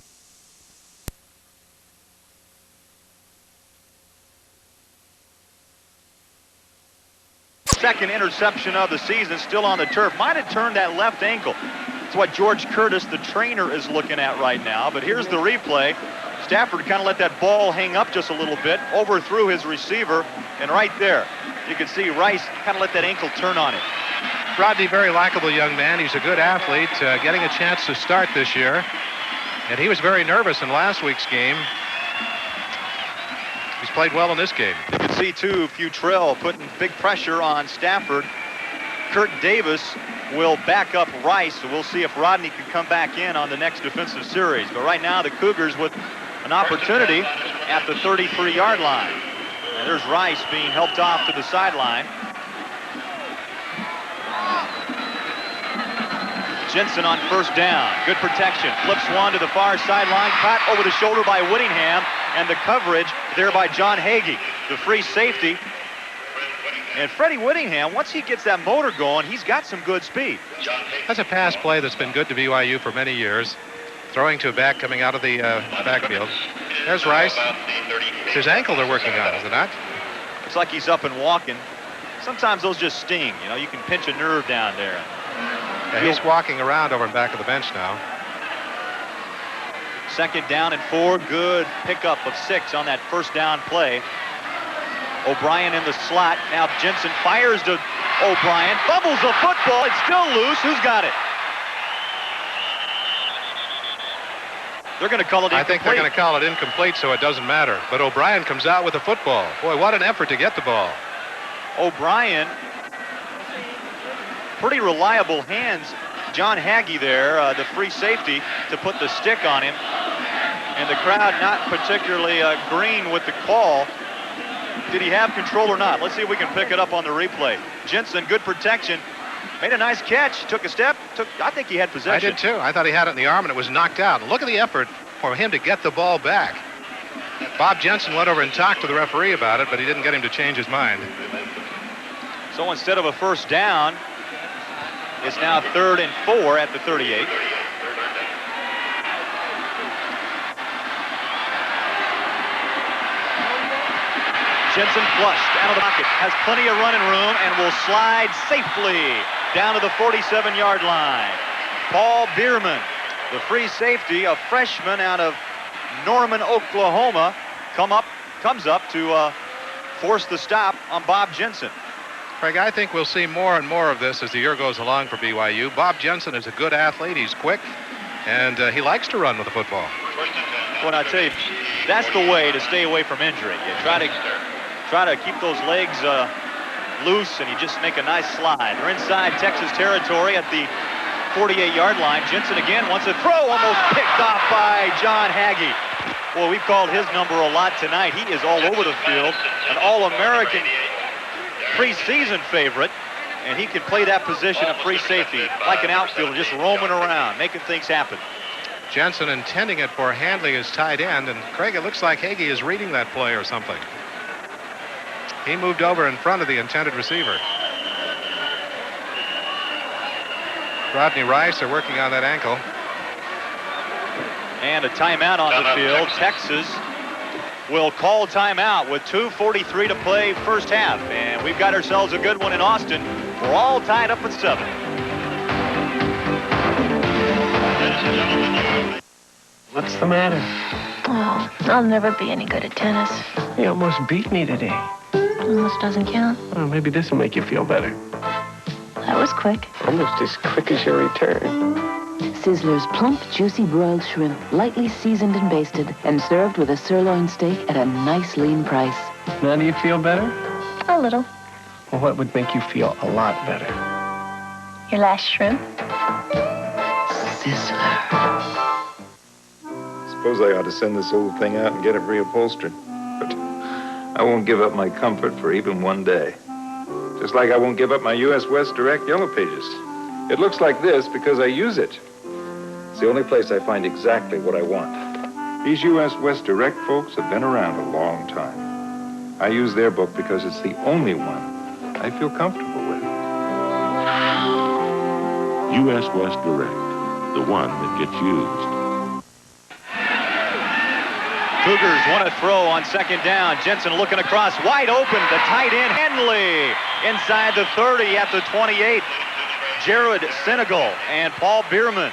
S12: second interception of the season, still on the turf. Might have turned that left ankle. That's what George Curtis, the trainer, is looking at right now. But here's the replay. Stafford kind of let that ball hang up just a little bit, overthrew his receiver, and right there, you can see Rice kind of let that ankle turn on it.
S8: Rodney, very likable young man. He's a good athlete, getting a chance to start this year. And he was very nervous in last week's game. He's played well in this game.
S12: You can see, too, Futrell putting big pressure on Stafford. Kurt Davis will back up Rice, so we'll see if Rodney can come back in on the next defensive series. But right now, the Cougars with an opportunity at the 33-yard line. And there's Rice being helped off to the sideline. Jensen on first down. Good protection. Flips one to the far sideline. Caught over the shoulder by Whittingham. And the coverage there by John Hagee, the free safety. And Freddie Whittingham, once he gets that motor going, he's got some good speed.
S8: That's a pass play that's been good to BYU for many years. Throwing to a back coming out of the backfield. There's Rice. It's his ankle they're working on, is it not?
S12: Looks like he's up and walking. Sometimes those just sting. You know, you can pinch a nerve down there.
S8: Yeah, he's walking around over in back of the bench now.
S12: 2nd down and 4. Good pickup of 6 on that first down play. O'Brien in the slot. Now Jensen fires to O'Brien. Fumbles the football. It's still loose. Who's got it? They're going to call it incomplete.
S8: I think they're going to call it incomplete, so it doesn't matter. But O'Brien comes out with the football. Boy, what an effort to get the ball.
S12: O'Brien, pretty reliable hands. John Hagee there, the free safety, to put the stick on him. And the crowd not particularly green with the call. Did he have control or not? Let's see if we can pick it up on the replay. Jensen, good protection. Made a nice catch. Took a step. I think he had possession.
S8: I did too. I thought he had it in the arm and it was knocked out. Look at the effort for him to get the ball back. Bob Jensen went over and talked to the referee about it, but he didn't get him to change his mind.
S12: So instead of a first down, it's now 3rd and 4 at the 38. Jensen flushed out of the pocket, has plenty of running room, and will slide safely down to the 47-yard line. Paul Bierman, the free safety, a freshman out of Norman, Oklahoma, comes up to force the stop on Bob Jensen.
S8: Craig, I think we'll see more and more of this as the year goes along for BYU. Bob Jensen is a good athlete. He's quick, and he likes to run with the football.
S12: Well, I tell you, that's the way to stay away from injury. You try to keep those legs loose, and you just make a nice slide. They're inside Texas territory at the 48-yard line. Jensen again wants a throw, almost picked off by John Hagee. Well, we've called his number a lot tonight. He is all over the field, an All-American preseason favorite, and he can play that position of free safety like an outfielder, just roaming around, making things happen.
S8: Jensen intending it for Handley as tight end, and Craig, it looks like Hagee is reading that play or something. He moved over in front of the intended receiver. Rodney Rice are working on that ankle.
S12: And a timeout on the field. Texas will call timeout with 2:43 to play first half. And we've got ourselves a good one in Austin. We're all tied up at 7.
S13: What's the matter?
S14: Oh, I'll never be any good at tennis.
S13: You almost beat me today.
S14: Almost doesn't count.
S13: Well, maybe this will make you feel better.
S14: That was quick.
S13: Almost as quick as your return.
S15: Sizzler's plump, juicy broiled shrimp, lightly seasoned and basted, and served with a sirloin steak at a nice lean price.
S13: Now do you feel better?
S14: A little.
S13: Well, what would make you feel a lot better?
S14: Your last shrimp?
S15: Sizzler.
S16: Suppose I ought to send this old thing out and get it reupholstered. But I won't give up my comfort for even one day. Just like I won't give up my U.S. West Direct Yellow Pages. It looks like this because I use it. It's the only place I find exactly what I want. These U.S. West Direct folks have been around a long time. I use their book because it's the only one I feel comfortable with.
S17: U.S. West Direct, the one that gets used.
S12: Cougars want to throw on second down. Jensen looking across, wide open, the tight end, Henley, inside the 30 at the 28. Jared Senegal and Paul Bierman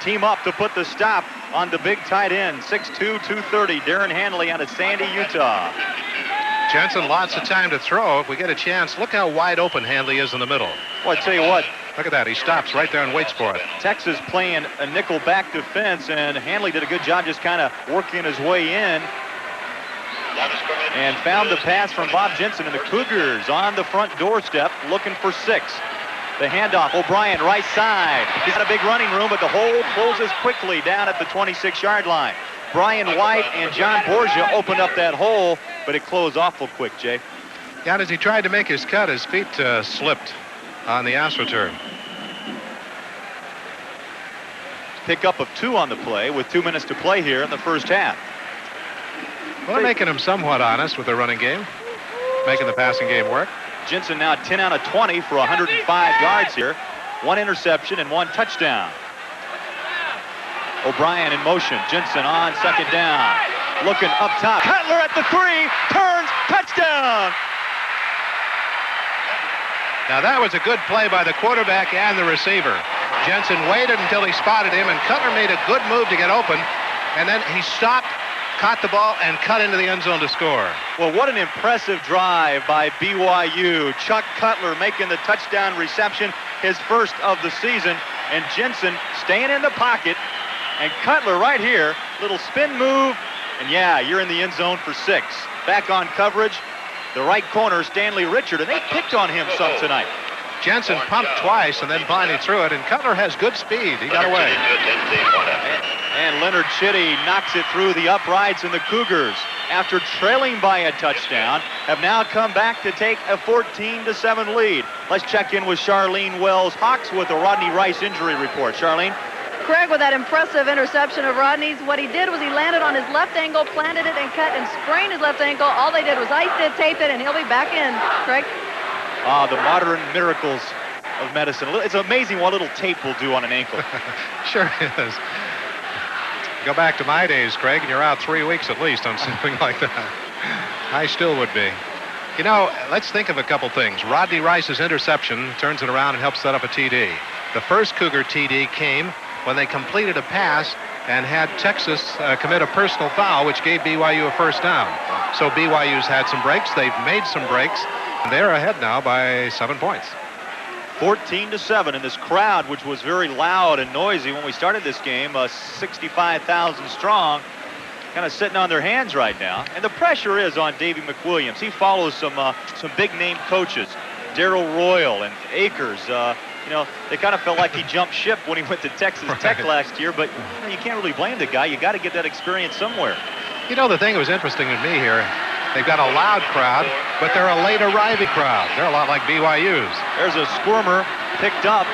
S12: team up to put the stop on the big tight end, 6'2", 230, Darren Hanley out of Sandy, Utah.
S8: Jensen, lots of time to throw. If we get a chance, look how wide open Handley is in the middle.
S12: Well, I tell you what.
S8: Look at that. He stops right there and waits for it.
S12: Texas playing a nickel back defense, and Handley did a good job just kind of working his way in. And found the pass from Bob Jensen, and the Cougars on the front doorstep looking for 6. The handoff, O'Brien, right side. He's got a big running room, but the hole closes quickly down at the 26-yard line. Brian White and John Borgia opened up that hole, but it closed awful quick, Jay.
S8: Yeah, as he tried to make his cut, his feet slipped on the AstroTurf.
S12: Pickup of 2 on the play with 2 minutes to play here in the first half.
S8: Well, they're making him somewhat honest with their running game, making the passing game work.
S12: Jensen now 10 out of 20 for 105 yards here. 1 interception and 1 touchdown. O'Brien in motion. Jensen on second down. Looking up top. Cutler at the 3. Turns. Touchdown.
S8: Now that was a good play by the quarterback and the receiver. Jensen waited until he spotted him, and Cutler made a good move to get open. And then he stopped, caught the ball, and cut into the end zone to score.
S12: Well, what an impressive drive by BYU. Chuck Cutler making the touchdown reception, his first of the season. And Jensen staying in the pocket. And Cutler right here, little spin move. And yeah, you're in the end zone for 6. Back on coverage, the right corner, Stanley Richard. And they picked on him some tonight.
S8: Jensen pumped twice and then finally threw it. And Cutler has good speed. He got away.
S12: And Leonard Chitty knocks it through the uprights, and the Cougars, after trailing by a touchdown, have now come back to take a 14-7 lead. Let's check in with Charlene Wells-Hawks with a Rodney Rice injury report. Charlene?
S18: Craig, with that impressive interception of Rodney's, what he did was he landed on his left ankle, planted it, and cut and sprained his left ankle. All they did was ice it, tape it, and he'll be back in. Craig?
S12: The modern miracles of medicine. It's amazing what little tape will do on an ankle.
S8: Sure is. Go back to my days, Craig, and you're out 3 weeks at least on something like that. I still would be. You know, let's think of a couple things. Rodney Rice's interception turns it around and helps set up a TD. The first Cougar TD came when they completed a pass and had Texas commit a personal foul, which gave BYU a first down. So BYU's had some breaks. They've made some breaks. And they're ahead now by 7 points.
S12: 14-7 in this crowd, which was very loud and noisy when we started this game, 65,000 strong, kind of sitting on their hands right now. And the pressure is on Davey McWilliams. He follows some big-name coaches, Darrell Royal and Akers. You know, they kind of felt like he jumped ship when he went to Texas Tech last year, but you can't really blame the guy. You got to get that experience somewhere.
S8: You know, the thing that was interesting to me here, they've got a loud crowd, but they're a late arriving crowd. They're a lot like BYU's.
S12: There's a squirmer picked up,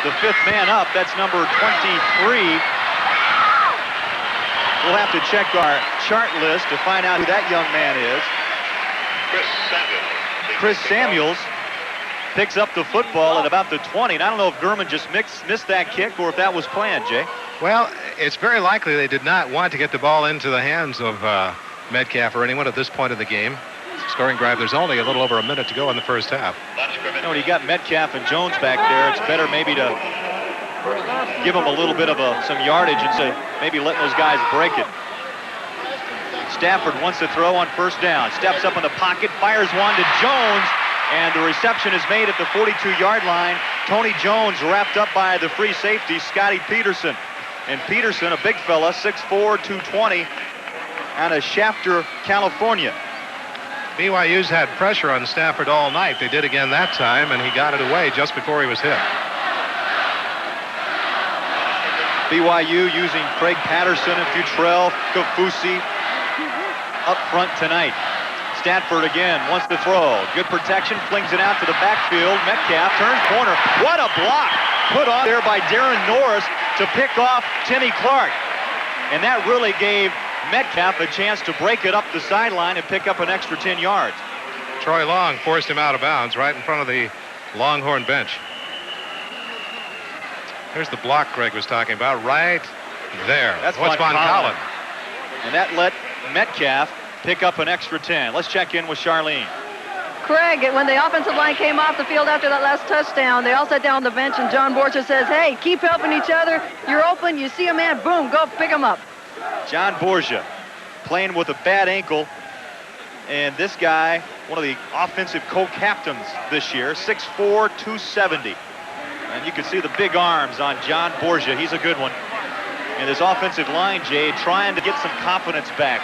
S12: the 5th man up. That's number 23. We'll have to check our chart list to find out who that young man is. Chris Samuels picks up the football at about the 20. And I don't know if Gurman just missed that kick or if that was planned, Jay.
S8: Well, it's very likely they did not want to get the ball into the hands of Metcalf or anyone at this point of the game. Scoring drive, there's only a little over a minute to go in the first half.
S12: You know, when you got Metcalf and Jones back there, it's better maybe to give them a little bit of some yardage and say maybe letting those guys break it. Stafford wants to throw on first down. Steps up in the pocket, fires one to Jones, and the reception is made at the 42-yard line. Tony Jones wrapped up by the free safety, Scotty Peterson. And Peterson, a big fella, 6'4", 220, out of Shafter, California.
S8: BYU's had pressure on Stafford all night. They did again that time, and he got it away just before he was hit.
S12: BYU using Craig Patterson and Futrell, Kafusi up front tonight. Stanford again wants to throw. Good protection, flings it out to the backfield. Metcalf turns corner. What a block put on there by Darren Norris to pick off Timmy Clark. And that really gave Metcalf a chance to break it up the sideline and pick up an extra 10 yards.
S8: Troy Long forced him out of bounds right in front of the Longhorn bench. Here's the block Greg was talking about, right there.
S12: That's
S8: Von Collin.
S12: And that let Metcalf pick up an extra 10. Let's check in with Charlene.
S18: Craig, when the offensive line came off the field after that last touchdown, they all sat down on the bench, and John Borgia says, hey, keep helping each other. You're open. You see a man, boom, go pick him up.
S12: John Borgia playing with a bad ankle. And this guy, one of the offensive co-captains this year, 6'4", 270. And you can see the big arms on John Borgia. He's a good one. And this offensive line, Jay, trying to get some confidence back.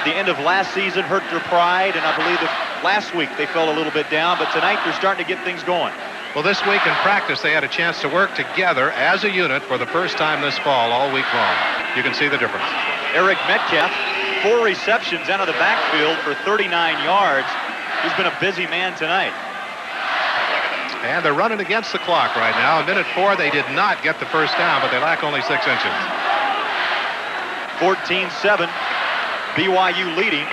S12: The end of last season hurt their pride, and I believe that last week they fell a little bit down, but tonight they're starting to get things going.
S8: Well, this week in practice, they had a chance to work together as a unit for the first time this fall all week long. You can see the difference.
S12: Eric Metcalf, 4 receptions out of the backfield for 39 yards. He's been a busy man tonight.
S8: And they're running against the clock right now. In minute 4, they did not get the first down, but they lack only 6 inches.
S12: 14-7, BYU leading.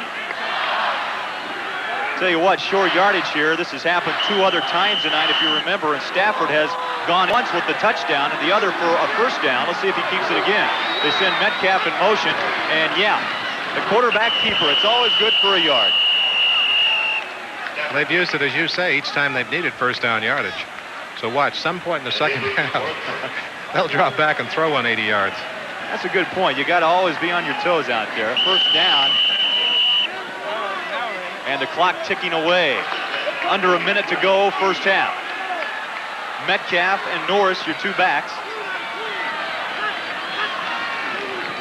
S12: Tell you what, short yardage here. This has happened 2 other times tonight, if you remember, and Stafford has gone once with the touchdown and the other for a first down. Let's see if he keeps it again. They send Metcalf in motion, and yeah, the quarterback keeper, it's always good for a yard.
S8: They've used it, as you say, each time they've needed first down yardage. So watch, some point in the second half, they'll drop back and throw on 80 yards.
S12: That's a good point. You got to always be on your toes out there. First down. And the clock ticking away. Under a minute to go, first half. Metcalf and Norris, your 2 backs.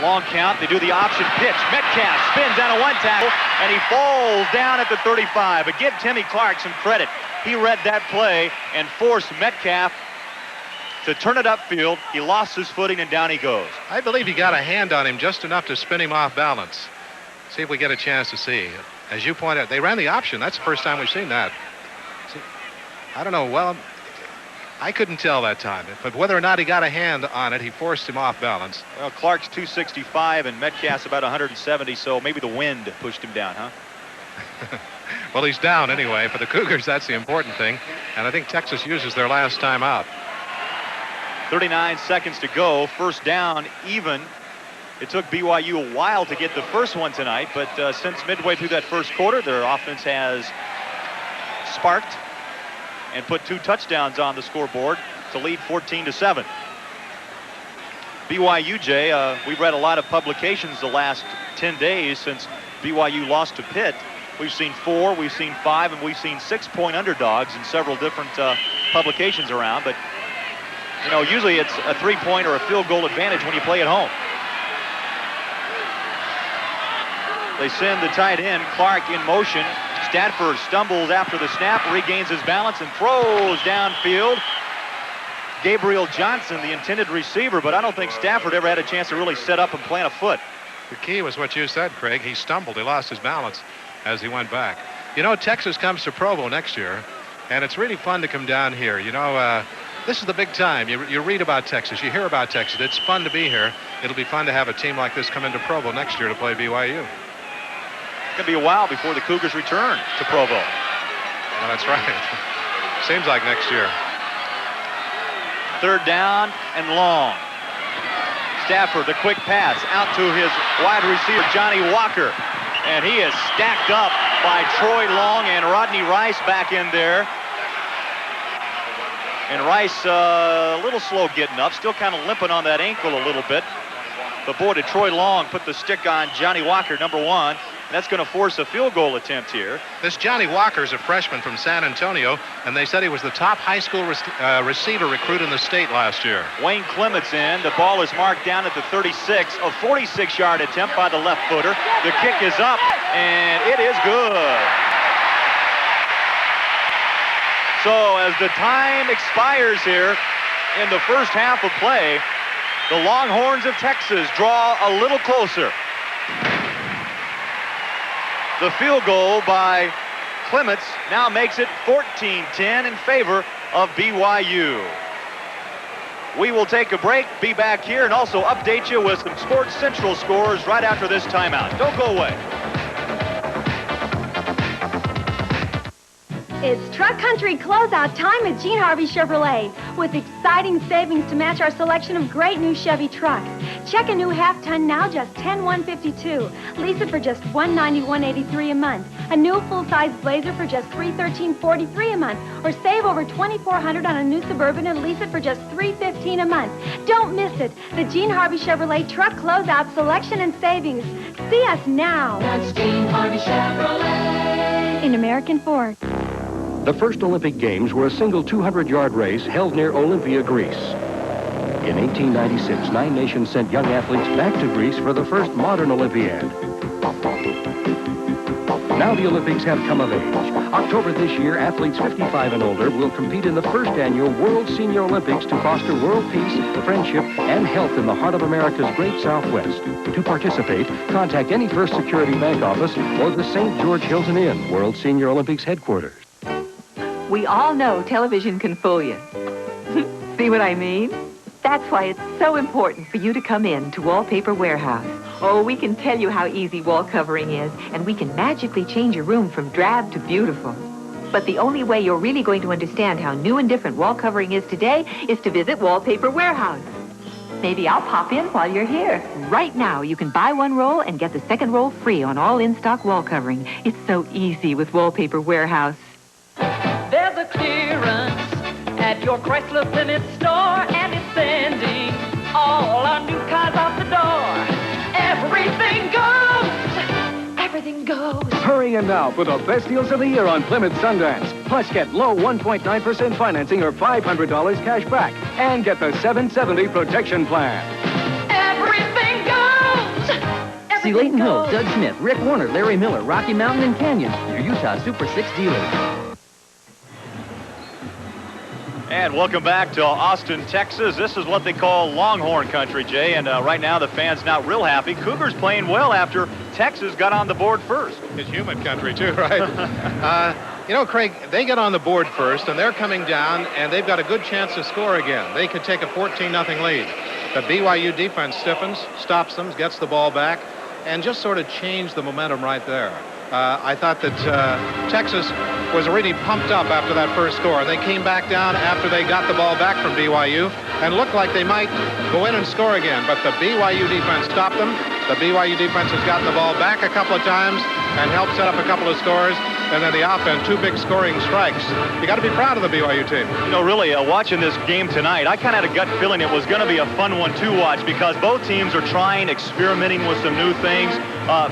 S12: Long count, they do the option pitch. Metcalf spins out of 1 tackle, and he falls down at the 35. But give Timmy Clark some credit. He read that play and forced Metcalf to turn it upfield. He lost his footing, and down he goes.
S8: I believe he got a hand on him just enough to spin him off balance. See if we get a chance to see. As you pointed out, they ran the option. That's the first time we've seen that. See, I don't know. Well, I couldn't tell that time. But whether or not he got a hand on it, he forced him off balance.
S12: Well, Clark's 265 and Metcalf's about 170, so maybe the wind pushed him down, huh?
S8: Well, he's down anyway. For the Cougars, that's the important thing. And I think Texas uses their last time out.
S12: 39 seconds to go. First down, even. It took BYU a while to get the first one tonight, but since midway through that first quarter, their offense has sparked and put 2 touchdowns on the scoreboard to lead 14-7. BYU, Jay, we've read a lot of publications the last 10 days since BYU lost to Pitt. We've seen 4, we've seen 5, and we've seen 6-point underdogs in several different publications around. But, you know, usually it's a 3-point or a field goal advantage when you play at home. They send the tight end, Clark, in motion. Stafford stumbles after the snap, regains his balance, and throws downfield. Gabriel Johnson, the intended receiver, but I don't think Stafford ever had a chance to really set up and plant a foot.
S8: The key was what you said, Craig. He stumbled. He lost his balance as he went back. You know, Texas comes to Provo next year, and it's really fun to come down here. You know, this is the big time. You read about Texas. You hear about Texas. It's fun to be here. It'll be fun to have a team like this come into Provo next year to play BYU.
S12: It's going to be a while before the Cougars return to Provo.
S8: Well, that's right. Seems like next year.
S12: Third down and long. Stafford, the quick pass out to his wide receiver, Johnny Walker. And he is stacked up by Troy Long and Rodney Rice back in there. And Rice a little slow getting up, still kind of limping on that ankle a little bit. But boy, did Troy Long put the stick on Johnny Walker, number 1. And that's going to force a field goal attempt here.
S8: This Johnny Walker is a freshman from San Antonio, and they said he was the top high school receiver recruit in the state last year.
S12: Wayne Clements in. The ball is marked down at the 36. A 46-yard attempt by the left footer. The kick is up, and it is good. So as the time expires here in the first half of play, the Longhorns of Texas draw a little closer. The field goal by Clements now makes it 14-10 in favor of BYU. We will take a break, be back here, and also update you with some Sports Central scores right after this timeout. Don't go away.
S19: It's Truck Country closeout time at Gene Harvey Chevrolet with exciting savings to match our selection of great new Chevy trucks. Check a new half-ton now, just $10,152. Lease it for just $191.83 a month. A new full-size Blazer for just $313.43 a month. Or save over $2,400 on a new Suburban and lease it for just $315 a month. Don't miss it. The Gene Harvey Chevrolet truck closeout selection and savings. See us now.
S20: That's Gene Harvey Chevrolet.
S19: In American Ford.
S10: The first Olympic Games were a single 200-yard race held near Olympia, Greece. In 1896, 9 nations sent young athletes back to Greece for the first modern Olympiad. Now the Olympics have come of age. October this year, athletes 55 and older will compete in the first annual World Senior Olympics to foster world peace, friendship, and health in the heart of America's great Southwest. To participate, contact any First Security Bank office or the St. George Hilton Inn, World Senior Olympics headquarters.
S15: We all know television can fool you. See what I mean? That's why it's so important for you to come in to Wallpaper Warehouse. Oh, we can tell you how easy wall covering is, and we can magically change your room from drab to beautiful. But the only way you're really going to understand how new and different wall covering is today is to visit Wallpaper Warehouse. Maybe I'll pop in while you're here. Right now, you can buy one roll and get the second roll free on all in-stock wall covering. It's so easy with Wallpaper Warehouse.
S20: There's a clearance at your Chrysler Plymouth store, and it's sending all our new cars out the door. Everything goes. Everything goes.
S21: Hurry in now for the best deals of the year on Plymouth Sundance. Plus, get low 1.9% financing or $500 cash back. And get the 770 protection plan.
S20: Everything goes.
S22: See Leighton Hill, Doug Smith, Rick Warner, Larry Miller, Rocky Mountain, and Canyon, your Utah Super 6 dealers.
S12: And welcome back to Austin, Texas. This is what they call Longhorn country, Jay. And right now the fans not real happy. Cougars playing well after Texas got on the board first.
S8: It's humid country too, right? You know, Craig, they get on the board first, and they're coming down, and they've got a good chance to score again. They could take a 14-0 lead. The BYU defense stiffens, stops them, gets the ball back, and just sort of changed the momentum right there. I thought that Texas was really pumped up after that first score. They came back down after they got the ball back from BYU and looked like they might go in and score again. But the BYU defense stopped them. The BYU defense has gotten the ball back a couple of times and helped set up a couple of scores. And then the offense, 2 big scoring strikes. You got to be proud of the BYU team.
S12: You know, really, watching this game tonight, I kind of had a gut feeling it was going to be a fun one to watch because both teams are trying, experimenting with some new things.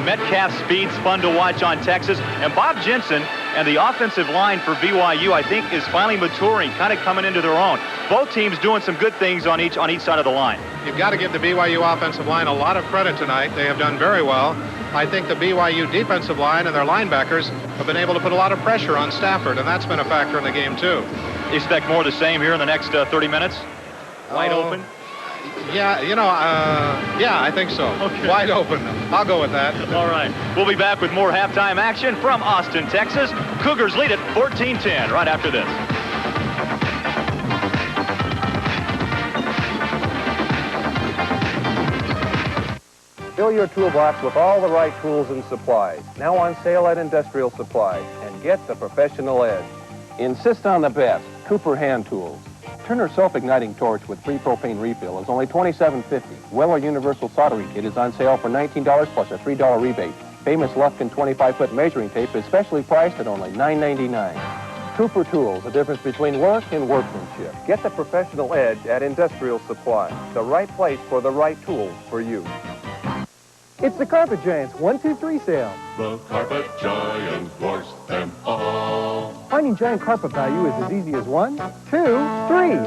S12: Metcalf's speed's fun to watch on Texas. And Bob Jensen and the offensive line for BYU, I think, is finally maturing, kind of coming into their own. Both teams doing some good things on each side of the line.
S8: You've got to give the BYU offensive line a lot of credit tonight. They have done very well. I think the BYU defensive line and their linebackers have been able to put a lot of pressure on Stafford, and that's been a factor in the game, too.
S12: You expect more of the same here in the next 30 minutes? Wide open?
S8: Yeah, you know, yeah, I think so. Okay. Wide open. I'll go with that.
S12: All right. We'll be back with more halftime action from Austin, Texas. Cougars lead it 14-10 right after this.
S23: Fill your toolbox with all the right tools and supplies. Now on sale at Industrial Supply. And get the professional edge. Insist on the best. Cooper hand tools. Turner self-igniting torch with free propane refill is only $27.50. Weller Universal Soldering Kit is on sale for $19 plus a $3 rebate. Famous Lufkin 25-foot measuring tape is specially priced at only $9.99. Cooper Tools, the difference between work and workmanship. Get the professional edge at Industrial Supply. The right place for the right tools for you.
S24: It's the Carpet Giants 1-2-3 sale.
S17: The Carpet Giant worst them all.
S24: Finding giant carpet value is as easy as 1, 2, 3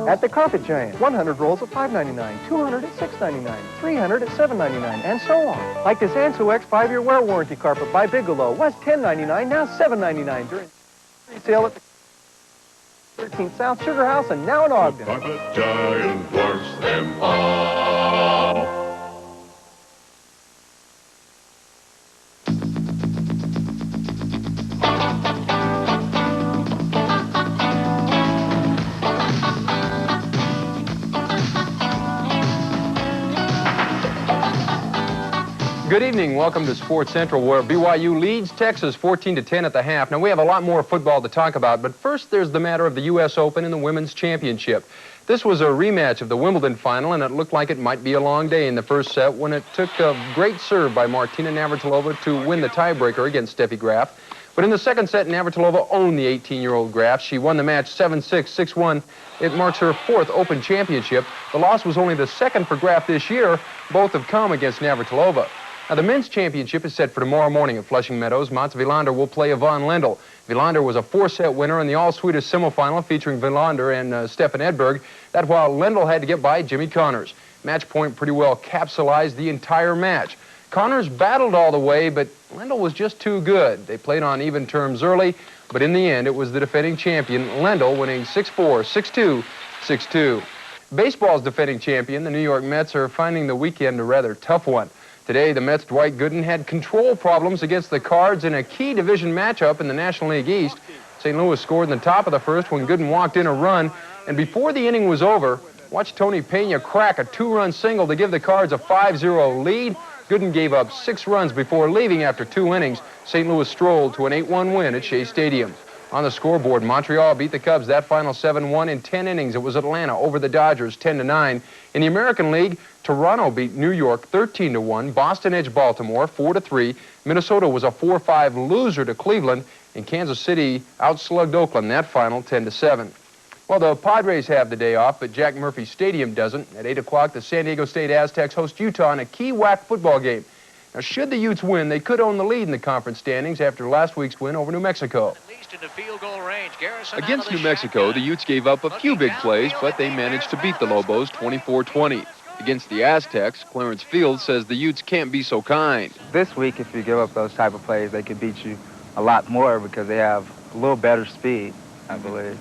S24: at the Carpet Giant. 100 rolls at $5.99, 200 at $6.99, 300 at $7.99, and so on. Like this Anso X 5-year wear warranty carpet by Bigelow was $10.99, now $7.99 during sale at the 13th South Sugar House and now in Ogden.
S17: The Carpet Giant worst them all.
S9: Good evening. Welcome to Sports Central, where BYU leads Texas 14-10 at the half. Now, we have a lot more football to talk about, but first there's the matter of the U.S. Open and the Women's Championship. This was a rematch of the Wimbledon final, and it looked like it might be a long day in the first set when it took a great serve by Martina Navratilova to win the tiebreaker against Steffi Graf. But in the second set, Navratilova owned the 18-year-old Graf. She won the match 7-6, 6-1. It marks her fourth Open championship. The loss was only the second for Graf this year. Both have come against Navratilova. Now, the men's championship is set for tomorrow morning at Flushing Meadows. Mats Wilander will play Yvonne Lendl. Wilander was a 4-set winner in the all-Swedish semifinal featuring Wilander and Stefan Edberg. That while Lendl had to get by Jimmy Connors. Match point pretty well capsulized the entire match. Connors battled all the way, but Lendl was just too good. They played on even terms early, but in the end, it was the defending champion, Lendl, winning 6-4, 6-2, 6-2. Baseball's defending champion, the New York Mets, are finding the weekend a rather tough one. Today, the Mets' Dwight Gooden had control problems against the Cards in a key division matchup in the National League East. St. Louis scored in the top of the first when Gooden walked in a run, and before the inning was over, watch Tony Pena crack a 2-run single to give the Cards a 5-0 lead. Gooden gave up 6 runs before leaving after 2 innings. St. Louis strolled to an 8-1 win at Shea Stadium. On the scoreboard, Montreal beat the Cubs that final 7-1 in 10 innings. It was Atlanta over the Dodgers 10-9. In the American League, Toronto beat New York 13-1. Boston edged Baltimore 4-3. Minnesota was a 4-5 loser to Cleveland. And Kansas City outslugged Oakland that final 10-7. Well, the Padres have the day off, but Jack Murphy Stadium doesn't. At 8 o'clock, the San Diego State Aztecs host Utah in a key WAC football game. Now, should the Utes win, they could own the lead in the conference standings after last week's win over New Mexico.
S4: Against New Mexico, the Utes gave up a few big plays, but they managed to beat the Lobos 24-20. Against the Aztecs, Clarence Fields says the Utes can't be so kind.
S5: This week, if you give up those type of plays, they could beat you a lot more because they have a little better speed, I believe.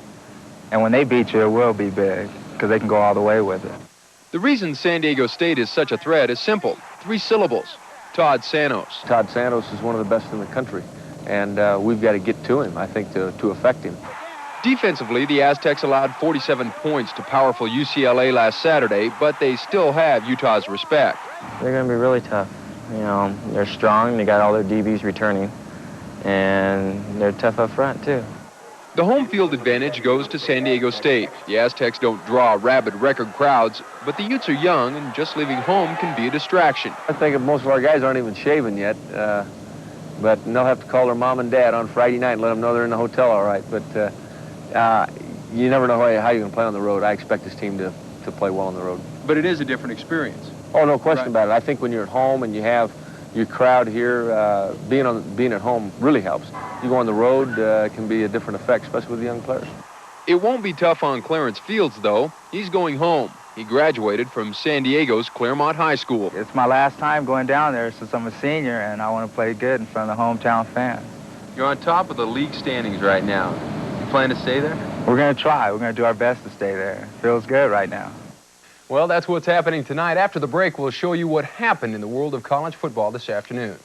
S5: And when they beat you, it will be big because they can go all the way with it.
S4: The reason San Diego State is such a threat is simple. 3 syllables. Todd Santos.
S6: Todd Santos is one of the best in the country, and we've got to get to him, I think, to affect him.
S4: Defensively, the Aztecs allowed 47 points to powerful UCLA last Saturday, but they still have Utah's respect.
S7: They're going to be really tough. You know, they're strong. They got all their DBs returning, and they're tough up front, too.
S4: The home field advantage goes to San Diego State. The Aztecs don't draw rabid record crowds, but the Utes are young, and just leaving home can be a distraction.
S6: I think most of our guys aren't even shaving yet, but they'll have to call their mom and dad on Friday night and let them know they're in the hotel all right. But you never know how you're going to play on the road. I expect this team to play well on the road.
S4: But it is a different experience.
S6: Oh, no question about it. I think when you're at home and you have your crowd here, being at home really helps. You go on the road, it can be a different effect, especially with the young players.
S4: It won't be tough on Clarence Fields, though. He's going home. He graduated from San Diego's Claremont High School.
S5: It's my last time going down there since I'm a senior, and I want to play good in front of the hometown fans.
S2: You're on top of the league standings right now. You plan to stay there?
S5: We're going to try. We're going to do our best to stay there. Feels good right now.
S9: Well, that's what's happening tonight. After the break, we'll show you what happened in the world of college football this afternoon.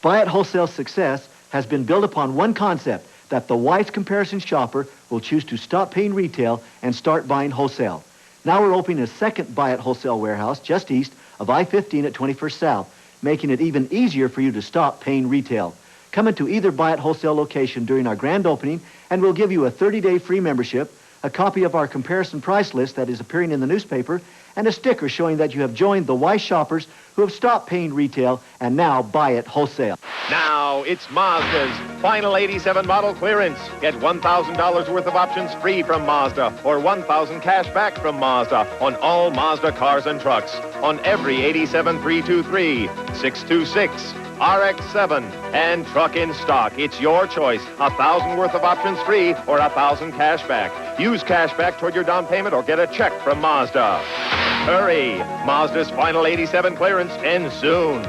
S25: Buy It Wholesale's success has been built upon one concept, that the wise comparison shopper will choose to stop paying retail and start buying wholesale. Now we're opening a second Buy It Wholesale warehouse just east of I-15 at 21st South, making it even easier for you to stop paying retail. Come into either Buy It Wholesale location during our grand opening, and we'll give you a 30-day free membership, a copy of our comparison price list that is appearing in the newspaper, and a sticker showing that you have joined the wise shoppers who have stopped paying retail and now buy it wholesale.
S26: Now it's Mazda's final 87 model clearance. Get $1,000 worth of options free from Mazda or $1,000 cash back from Mazda on all Mazda cars and trucks. On every 87 323, 626, RX-7, and truck in stock. It's your choice. $1,000 worth of options free or $1,000 cash back. Use cash back toward your down payment or get a check from Mazda. Hurry! Mazda's final 87 clearance ends soon.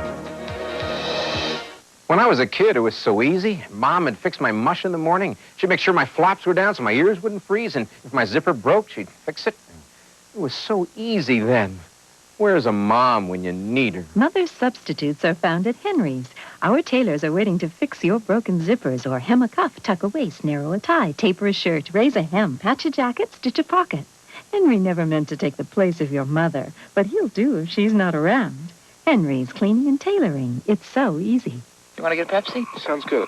S27: When I was a kid, it was so easy. Mom would fix my mush in the morning. She'd make sure my flaps were down so my ears wouldn't freeze, and if my zipper broke, she'd fix it. It was so easy then. Where's a mom when you need her?
S28: Mother's substitutes are found at Henry's. Our tailors are waiting to fix your broken zippers or hem a cuff, tuck a waist, narrow a tie, taper a shirt, raise a hem, patch a jacket, stitch a pocket. Henry never meant to take the place of your mother, but he'll do if she's not around. Henry's Cleaning and Tailoring. It's so easy.
S1: You want to get a Pepsi?
S23: Sounds good.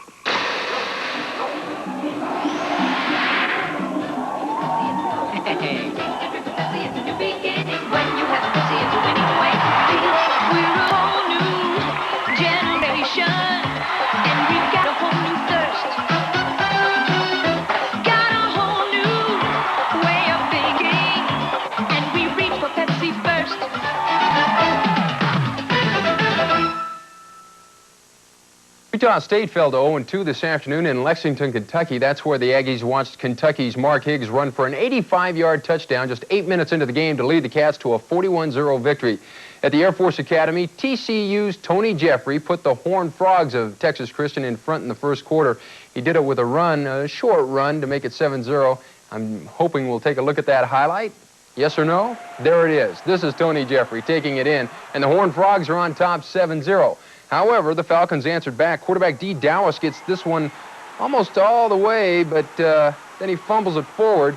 S4: Utah State fell to 0-2 this afternoon in Lexington, Kentucky. That's where the Aggies watched Kentucky's Mark Higgs run for an 85-yard touchdown just 8 minutes into the game to lead the Cats to a 41-0 victory. At the Air Force Academy, TCU's Tony Jeffrey put the Horned Frogs of Texas Christian in front in the first quarter. He did it with a run, a short run, to make it 7-0. I'm hoping we'll take a look at that highlight. Yes or no? There it is. This is Tony Jeffrey taking it in, and the Horned Frogs are on top 7-0. However, the Falcons answered back. Quarterback D. Dowis gets this one almost all the way, but then he fumbles it forward.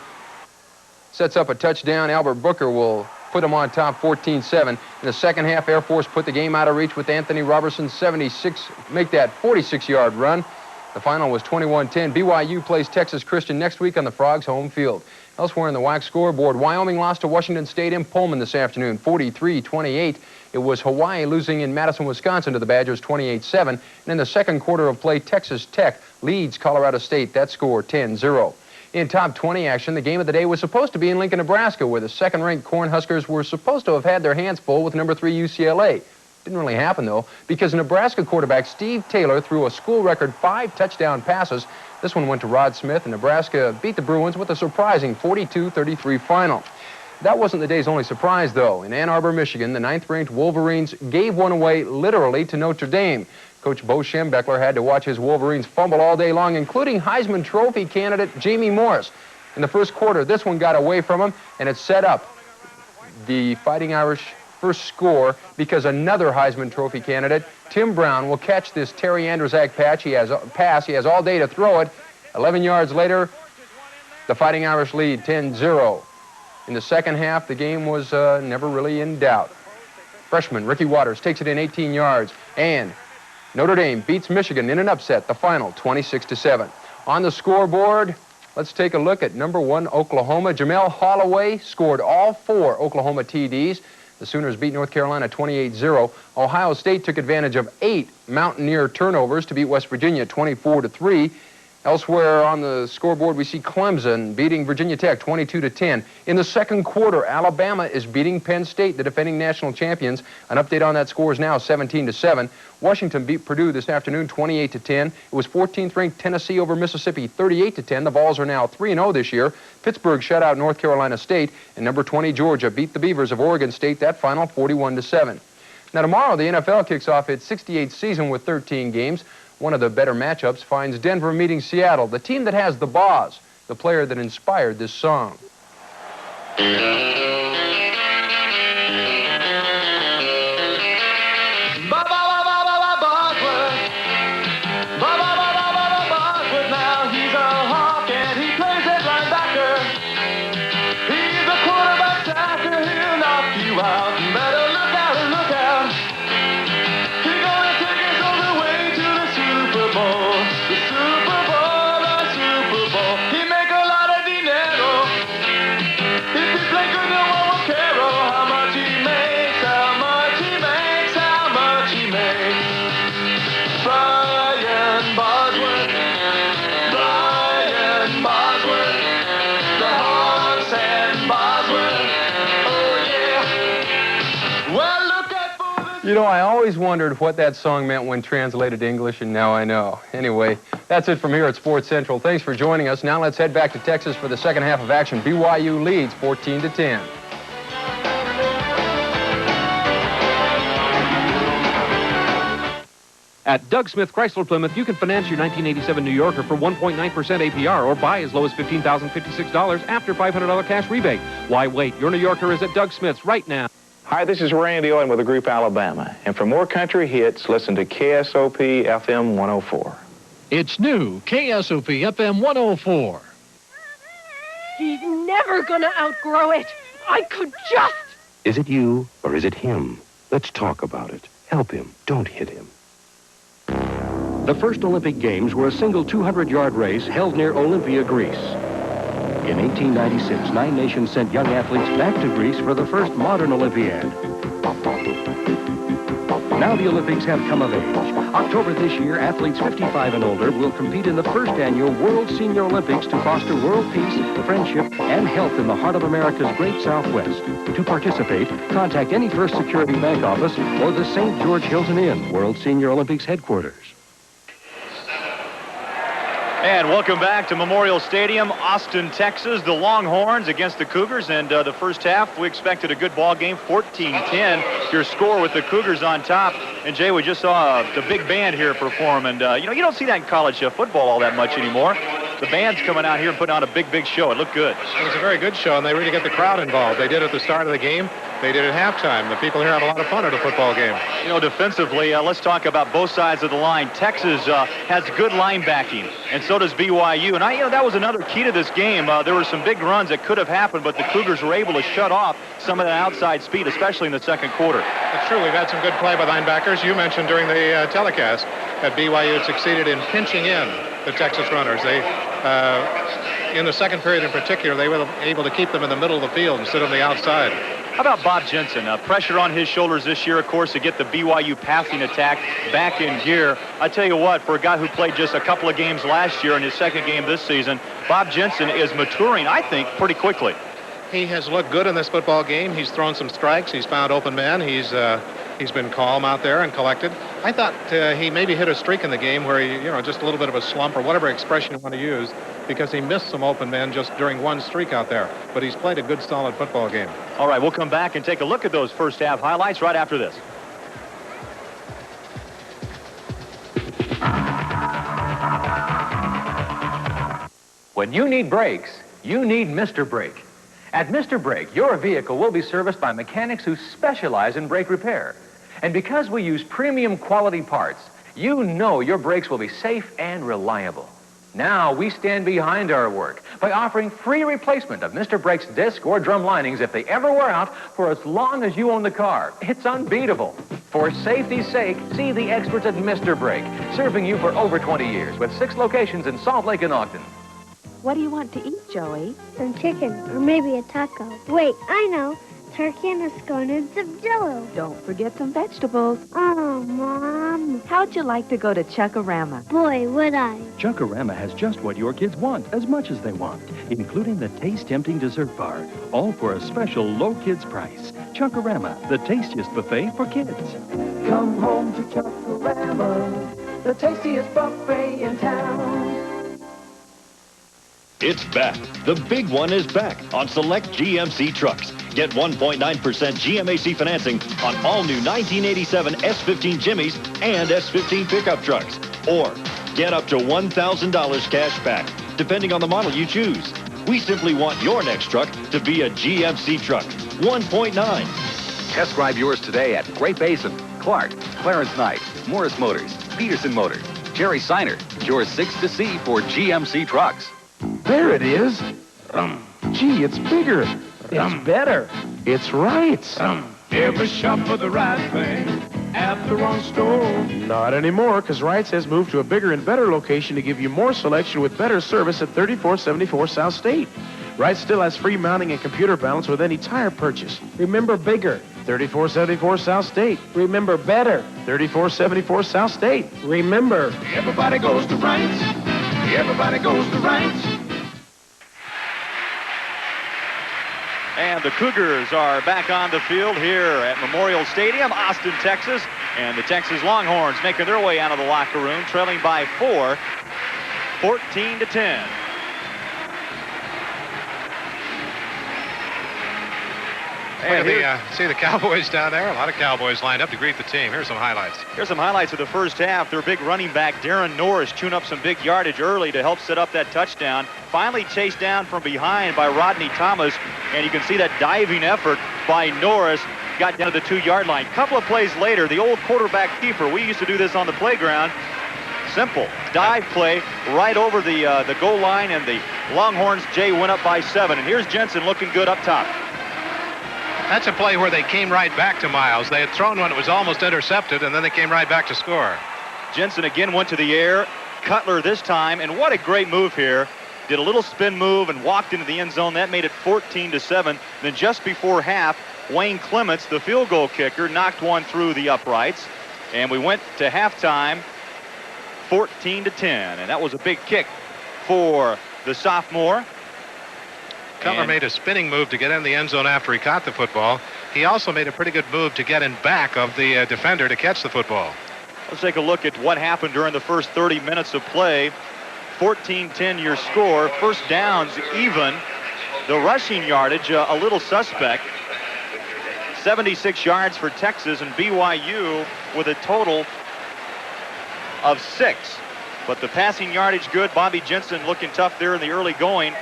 S4: Sets up a touchdown. Albert Booker will put him on top 14-7. In the second half, Air Force put the game out of reach with Anthony Robertson's 76, make that 46-yard run. The final was 21-10. BYU plays Texas Christian next week on the Frogs' home field. Elsewhere in the WAC scoreboard, Wyoming lost to Washington State in Pullman this afternoon, 43-28. It was Hawaii losing in Madison, Wisconsin to the Badgers 28-7. And in the second quarter of play, Texas Tech leads Colorado State. That score 10-0. In top 20 action, the game of the day was supposed to be in Lincoln, Nebraska, where the second-ranked Cornhuskers were supposed to have had their hands full with number 3 UCLA. Didn't really happen, though, because Nebraska quarterback Steve Taylor threw a school-record 5 touchdown passes. This one went to Rod Smith, and Nebraska beat the Bruins with a surprising 42-33 final. That wasn't the day's only surprise, though. In Ann Arbor, Michigan, the 9th-ranked Wolverines gave one away literally to Notre Dame. Coach Bo Schembechler had to watch his Wolverines fumble all day long, including Heisman Trophy candidate Jamie Morris. In the first quarter, this one got away from him, and it set up the Fighting Irish first score because another Heisman Trophy candidate, Tim Brown, will catch this Terry Andrzak pass. He has all day to throw it. 11 yards later, the Fighting Irish lead 10-0. In the second half, the game was never really in doubt. Freshman Ricky Waters takes it in 18 yards, and Notre Dame beats Michigan in an upset, the final 26-7. On the scoreboard, let's take a look at number 1 Oklahoma. Jamel Holloway scored all 4 Oklahoma TDs. The Sooners beat North Carolina 28-0. Ohio State took advantage of 8 Mountaineer turnovers to beat West Virginia 24-3. Elsewhere on the scoreboard, we see Clemson beating Virginia Tech 22-10. In the second quarter, Alabama is beating Penn State, the defending national champions. An update on that score is now 17-7. Washington beat Purdue this afternoon 28-10. It was 14th-ranked Tennessee over Mississippi 38-10. The Vols are now 3-0 this year. Pittsburgh shut out North Carolina State, and number 20 Georgia beat the Beavers of Oregon State. That final 41-7. Now tomorrow, the NFL kicks off its 68th season with 13 games. One of the better matchups finds Denver meeting Seattle, the team that has the Boz, the player that inspired this song.
S3: Now he's a hawk and he plays at linebacker. He's a quarterback sacker, he'll knock you out. Better look out and look out. He's gonna take us all the way to the Super Bowl. The Super Bowl, the Super Bowl. He make a lot of dinero. If he play good, no one will care how much he makes, how much he makes, how much he makes. Brian Bosworth, Brian Bosworth, the Hawks and Bosworth. Oh yeah. Well, look out for the...
S4: You know, I always wondered what that song meant when translated to English, and now I know. Anyway, that's it from here at Sports Central. Thanks for joining us. Now let's head back to Texas for the second half of action. BYU leads 14-10.
S10: At Doug Smith Chrysler Plymouth, you can finance your 1987 New Yorker for 1.9% APR or buy as low as $15,056 after $500 cash rebate. Why wait? Your New Yorker is at Doug Smith's right now.
S11: Hi, this is Randy Owen with the group Alabama. And for more country hits, listen to KSOP FM 104.
S13: It's new, KSOP FM 104.
S14: He's never gonna outgrow it. I could just...
S16: Is it you or is it him? Let's talk about it.
S17: Help him. Don't hit him.
S10: The first Olympic Games were a single 200-yard race held near Olympia, Greece. In 1896, 9 nations sent young athletes back to Greece for the first modern Olympiad. Now the Olympics have come of age. October this year, athletes 55 and older will compete in the first annual World Senior Olympics to foster world peace, friendship, and health in the heart of America's great Southwest. To participate, contact any First Security Bank office or the St. George Hilton Inn, World Senior Olympics headquarters.
S12: And welcome back to Memorial Stadium, Austin, Texas. The Longhorns against the Cougars. And the first half, we expected a good ball game, 14-10. Your score with the Cougars on top. And, Jay, we just saw the big band here perform. And, you know, you don't see that in college football all that much anymore. The band's coming out here and putting on a big show. It looked good.
S8: It was a very good show, and they really get the crowd involved. They did at the start of the game. They did at halftime. The people here have a lot of fun at a football game.
S12: You know, defensively, let's talk about both sides of the line. Texas has good line backing, and so does BYU. And that was another key to this game. There were some big runs that could have happened, but the Cougars were able to shut off some of that outside speed, especially in the second quarter.
S8: It's true. We've had some good play by linebackers. You mentioned during the telecast that BYU had succeeded in pinching in the Texas runners. They, in the second period in particular, they were able to keep them in the middle of the field instead of the outside.
S12: How about Bob Jensen? Pressure on his shoulders this year, of course, to get the BYU passing attack back in gear. I tell you what, for a guy who played just a couple of games last year in his second game this season, Bob Jensen is maturing, I think, pretty quickly.
S8: He has looked good in this football game. He's thrown some strikes. He's found open men. He's been calm out there and collected. I thought he maybe hit a streak in the game where he, just a little bit of a slump or whatever expression you want to use, because he missed some open men just during one streak out there. But he's played a good, solid football game.
S12: All right, we'll come back and take a look at those first half highlights right after this.
S1: When you need brakes, you need Mr. Brake. At Mr. Brake, your vehicle will be serviced by mechanics who specialize in brake repair. And because we use premium quality parts, you know your brakes will be safe and reliable. Now we stand behind our work by offering free replacement of Mr. Brake's disc or drum linings if they ever wear out for as long as you own the car. It's unbeatable. For safety's sake, see the experts at Mr. Brake, serving you for over 20 years with 6 locations in Salt Lake and Ogden.
S15: What do you want to eat, Joey?
S16: Some chicken, or maybe a taco. Wait, I know. Turkey and a scone and some Jell-O.
S28: Don't forget some vegetables.
S16: Oh, Mom.
S28: How'd you like to go to Chuck-A-Rama?
S16: Boy, would I.
S10: Chuck-A-Rama has just what your kids want, as much as they want, including the taste-tempting dessert bar, all for a special low kids price. Chuck-A-Rama, the tastiest buffet for kids.
S3: Come home to Chuck-A-Rama, the tastiest buffet in town.
S18: It's back. The big one is back on select GMC trucks. Get 1.9% GMAC financing on all new 1987 S15 Jimmys and S15 pickup trucks. Or get up to $1,000 cash back, depending on the model you choose. We simply want your next truck to be a GMC truck. 1.9.
S19: Test drive yours today at Great Basin, Clark, Clarence Knight, Morris Motors, Peterson Motors, Jerry Seiner, your 6th to see for GMC trucks.
S23: There it is. Gee, it's bigger. It's better. It's right.
S3: Ever shop for the right thing at the wrong store?
S23: Not anymore, because Wrights has moved to a bigger and better location to give you more selection with better service at 3474 South State. Wrights still has free mounting and computer balance with any tire purchase. Remember bigger. 3474 South State. Remember better. 3474 South State. Remember.
S3: Everybody goes to Wrights. Everybody goes to Wrights.
S12: And the Cougars are back on the field here at Memorial Stadium, Austin, Texas. And the Texas Longhorns making their way out of the locker room, trailing by 4, 14-10.
S8: See the Cowboys down there? A lot of Cowboys lined up to greet the team. Here's some highlights.
S12: Here's some highlights of the first half. Their big running back, Darren Norris, chewing up some big yardage early to help set up that touchdown. Finally chased down from behind by Rodney Thomas. And you can see that diving effort by Norris. Got down to the 2-yard line. Couple of plays later, the old quarterback keeper. We used to do this on the playground. Simple dive play right over the goal line, and the Longhorns, Jay, went up by 7. And here's Jensen looking good up top.
S8: That's a play where they came right back to Miles. They had thrown one, it was almost intercepted, and then they came right back to score.
S12: Jensen again went to the air. Cutler this time, and what a great move here. Did a little spin move and walked into the end zone. That made it 14-7. Then just before half, Wayne Clements, the field goal kicker, knocked one through the uprights. And we went to halftime 14-10. And that was a big kick for the sophomore.
S8: Cutler made a spinning move to get in the end zone after he caught the football. He also made a pretty good move to get in back of the defender to catch the football.
S12: Let's take a look at what happened during the first 30 minutes of play. 14-10 your score. First downs even. The rushing yardage a little suspect. 76 yards for Texas, and BYU with a total of 6. But the passing yardage good. Bobby Jensen looking tough there in the early going.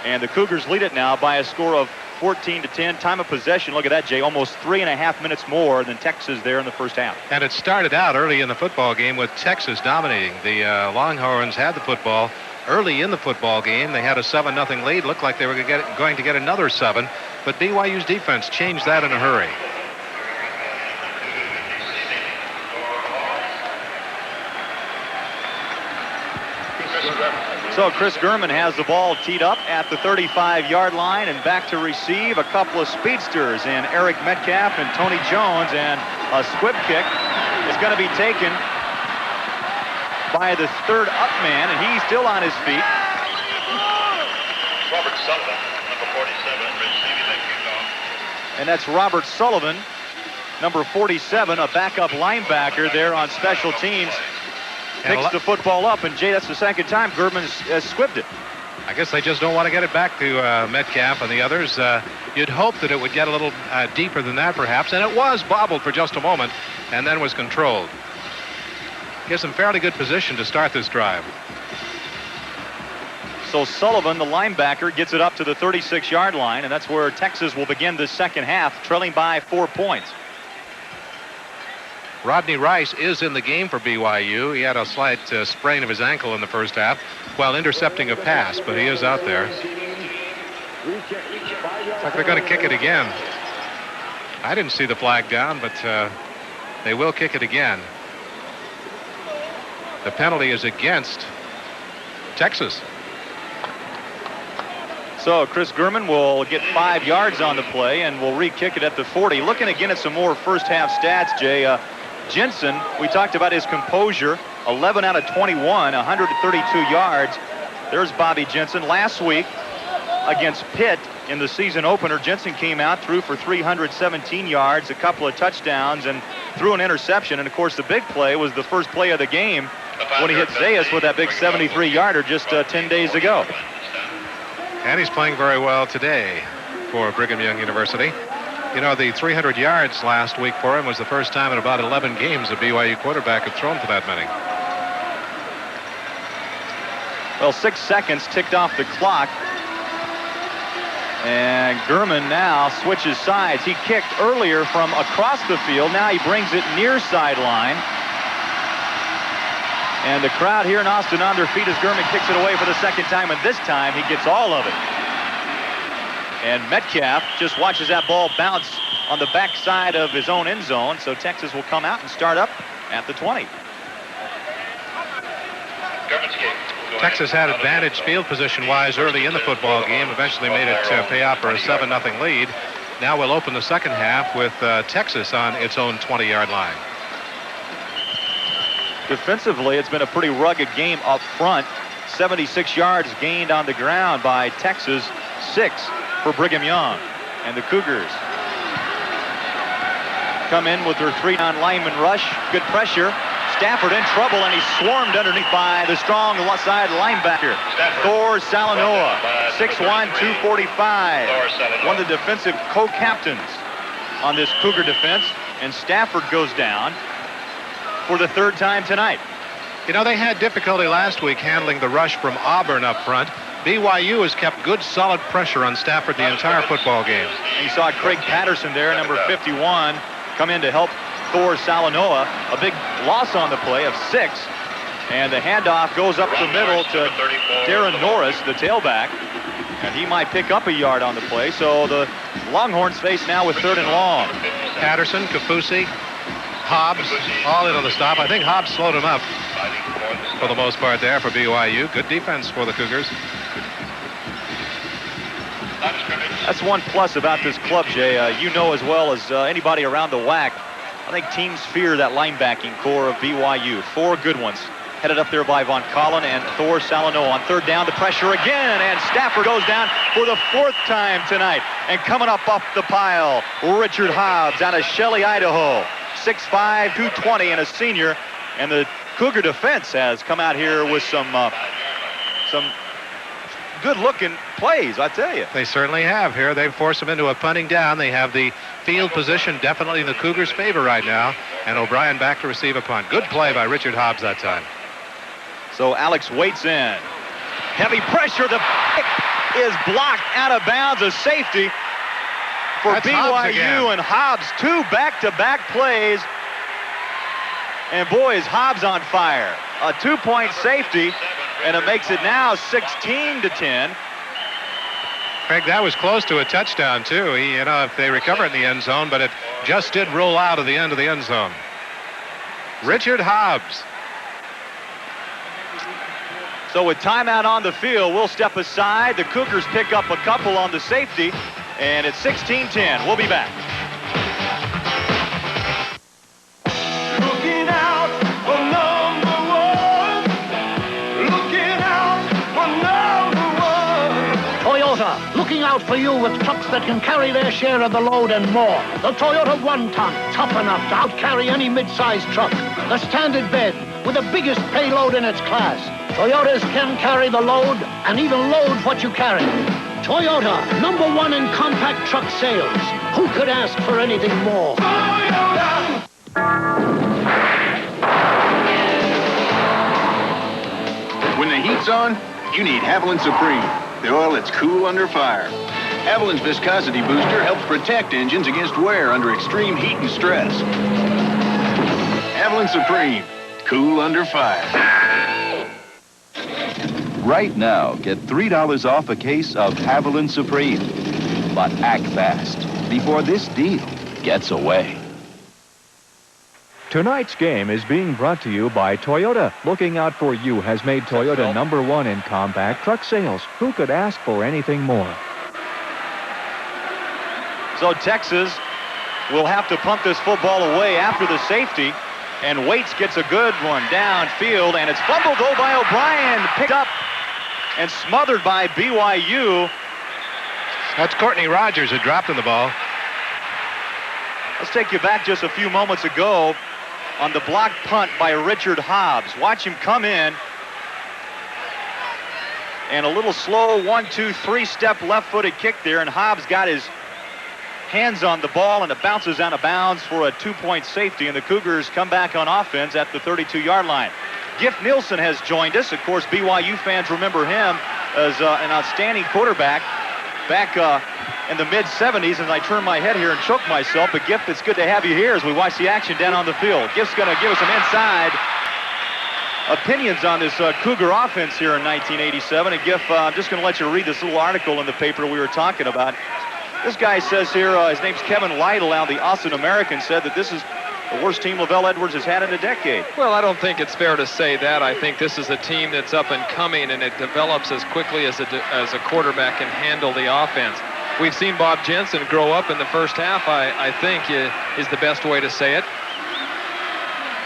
S12: And the Cougars lead it now by a score of 14-10. Time of possession, look at that, Jay, almost 3.5 minutes more than Texas there in the first half.
S8: And it started out early in the football game with Texas dominating. The Longhorns had the football early in the football game. They had a 7-0 lead. Looked like they were going to get another 7, but BYU's defense changed that in a hurry.
S12: So Chris Gurman has the ball teed up at the 35-yard line, and back to receive a couple of speedsters in Eric Metcalf and Tony Jones, and a squib kick is going to be taken by the third up man, and he's still on his feet.
S2: Robert Sullivan, number 47, receiving that kickoff.
S12: And that's Robert Sullivan, number 47, a backup linebacker there on special teams. Picks the football up, and Jay, that's the second time Gurman has squibbed it.
S8: I guess they just don't want to get it back to Metcalf and the others. You'd hope that it would get a little deeper than that, perhaps, and it was bobbled for just a moment and then was controlled. Gives them fairly good position to start this drive.
S12: So Sullivan, the linebacker, gets it up to the 36-yard line, and that's where Texas will begin the second half, trailing by 4 points.
S8: Rodney Rice is in the game for BYU. He had a slight sprain of his ankle in the first half while intercepting a pass, but he is out there. It's like they're going to kick it again. I didn't see the flag down, but they will kick it again. The penalty is against Texas.
S12: So Chris Gurman will get 5 yards on the play and will re-kick it at the 40. Looking again at some more first half stats, Jay. Jensen, we talked about his composure, 11 out of 21, 132 yards. There's Bobby Jensen. Last week against Pitt in the season opener, Jensen came out, threw for 317 yards, a couple of touchdowns, and threw an interception. And, of course, the big play was the first play of the game when he hit Zayas with that big 73-yarder just 10 days ago.
S8: And he's playing very well today for Brigham Young University. You know, the 300 yards last week for him was the first time in about 11 games a BYU quarterback had thrown for that many.
S12: Well, 6 seconds ticked off the clock. And Gurman now switches sides. He kicked earlier from across the field. Now he brings it near sideline. And the crowd here in Austin on their feet as Gurman kicks it away for the second time. And this time he gets all of it. And Metcalf just watches that ball bounce on the backside of his own end zone. So Texas will come out and start up at the 20.
S8: Texas had advantage field position-wise early in the football game. Eventually made it pay off for a 7-0 lead. Now we'll open the second half with Texas on its own 20-yard line.
S12: Defensively, it's been a pretty rugged game up front. 76 yards gained on the ground by Texas, 6 for Brigham Young. And the Cougars come in with their 3-down lineman rush. Good pressure. Stafford in trouble, and he's swarmed underneath by the strong left side linebacker, Thor Salanoa, 6'1", 245. One of the defensive co-captains on this Cougar defense. And Stafford goes down for the 3rd time tonight.
S8: You know, they had difficulty last week handling the rush from Auburn up front. BYU has kept good, solid pressure on Stafford the entire football game.
S12: You saw Craig Patterson there, number 51, come in to help Thor Salanoa. A big loss on the play of 6. And the handoff goes up the middle to Darren Norris, the tailback. And he might pick up a yard on the play. So the Longhorns face now with 3rd and long.
S8: Patterson, Kafusi, Hobbs, all in on the stop. I think Hobbs slowed him up for the most part there for BYU. Good defense for the Cougars.
S12: That's one plus about this club, Jay. You know as well as anybody around the WAC, I think teams fear that linebacking core of BYU. 4 good ones. Headed up there by Von Collin and Thor Salino. On 3rd down, the pressure again, and Stafford goes down for the 4th time tonight. And coming up off the pile, Richard Hobbs out of Shelley, Idaho. 6'5", 220, and a senior. And the Cougar defense has come out here with some good-looking plays, I tell you.
S8: They certainly have here. They've forced him into a punting down. They have the field position definitely in the Cougars' favor right now. And O'Brien back to receive a punt. Good play by Richard Hobbs that time.
S12: So Alex waits in. Heavy pressure. The kick is blocked out of bounds. A safety for
S8: That's Hobbs
S12: BYU, and Hobbs 2 back-to-back plays. And boy, is Hobbs on fire. A 2-point safety, and it makes it now 16-10.
S8: Craig, that was close to a touchdown, too. If they recover in the end zone, but it just did roll out of the end of the end zone. Richard Hobbs.
S12: So with timeout on the field, we'll step aside. The Cougars pick up a couple on the safety, and it's 16-10. We'll be back.
S3: Looking out for number one. Looking out for number one.
S13: Toyota, looking out for you with trucks that can carry their share of the load and more. The Toyota 1-ton, tough enough to outcarry any mid-sized truck. The standard bed with the biggest payload in its class. Toyotas can carry the load and even load what you carry. Toyota, #1 in compact truck sales. Who could ask for anything more?
S3: Toyota!
S5: When the heat's on, you need Haviland Supreme, the oil that's cool under fire. Haviland's viscosity booster helps protect engines against wear under extreme heat and stress. Haviland Supreme, cool under fire.
S6: Right now, get $3 off a case of Haviland Supreme. But act fast before this deal gets away.
S7: Tonight's game is being brought to you by Toyota. Looking out for you has made Toyota #1 in compact truck sales. Who could ask for anything more?
S12: So Texas will have to punt this football away after the safety. And Waits gets a good one downfield, and it's fumbled though by O'Brien. Picked up and smothered by BYU.
S8: That's Courtney Rogers who dropped in the ball.
S12: Let's take you back just a few moments ago on the blocked punt by Richard Hobbs. Watch him come in. And a little slow 1-2-3 step left-footed kick there, and Hobbs got his hands on the ball, and it bounces out of bounds for a 2-point safety, and the Cougars come back on offense at the 32-yard line. Giff Nielsen has joined us. Of course, BYU fans remember him as an outstanding quarterback back in the mid-'70s, and I turn my head here and choke myself. But Giff, it's good to have you here as we watch the action down on the field. Giff's going to give us some inside opinions on this Cougar offense here in 1987. And Giff, I'm just going to let you read this little article in the paper we were talking about. This guy says here, his name's Kevin Lytle, now the Austin American, said that this is the worst team Lavelle Edwards has had in a decade.
S4: Well, I don't think it's fair to say that. I think this is a team that's up and coming, and it develops as quickly as a quarterback can handle the offense. We've seen Bob Jensen grow up in the first half, I think, is the best way to say it.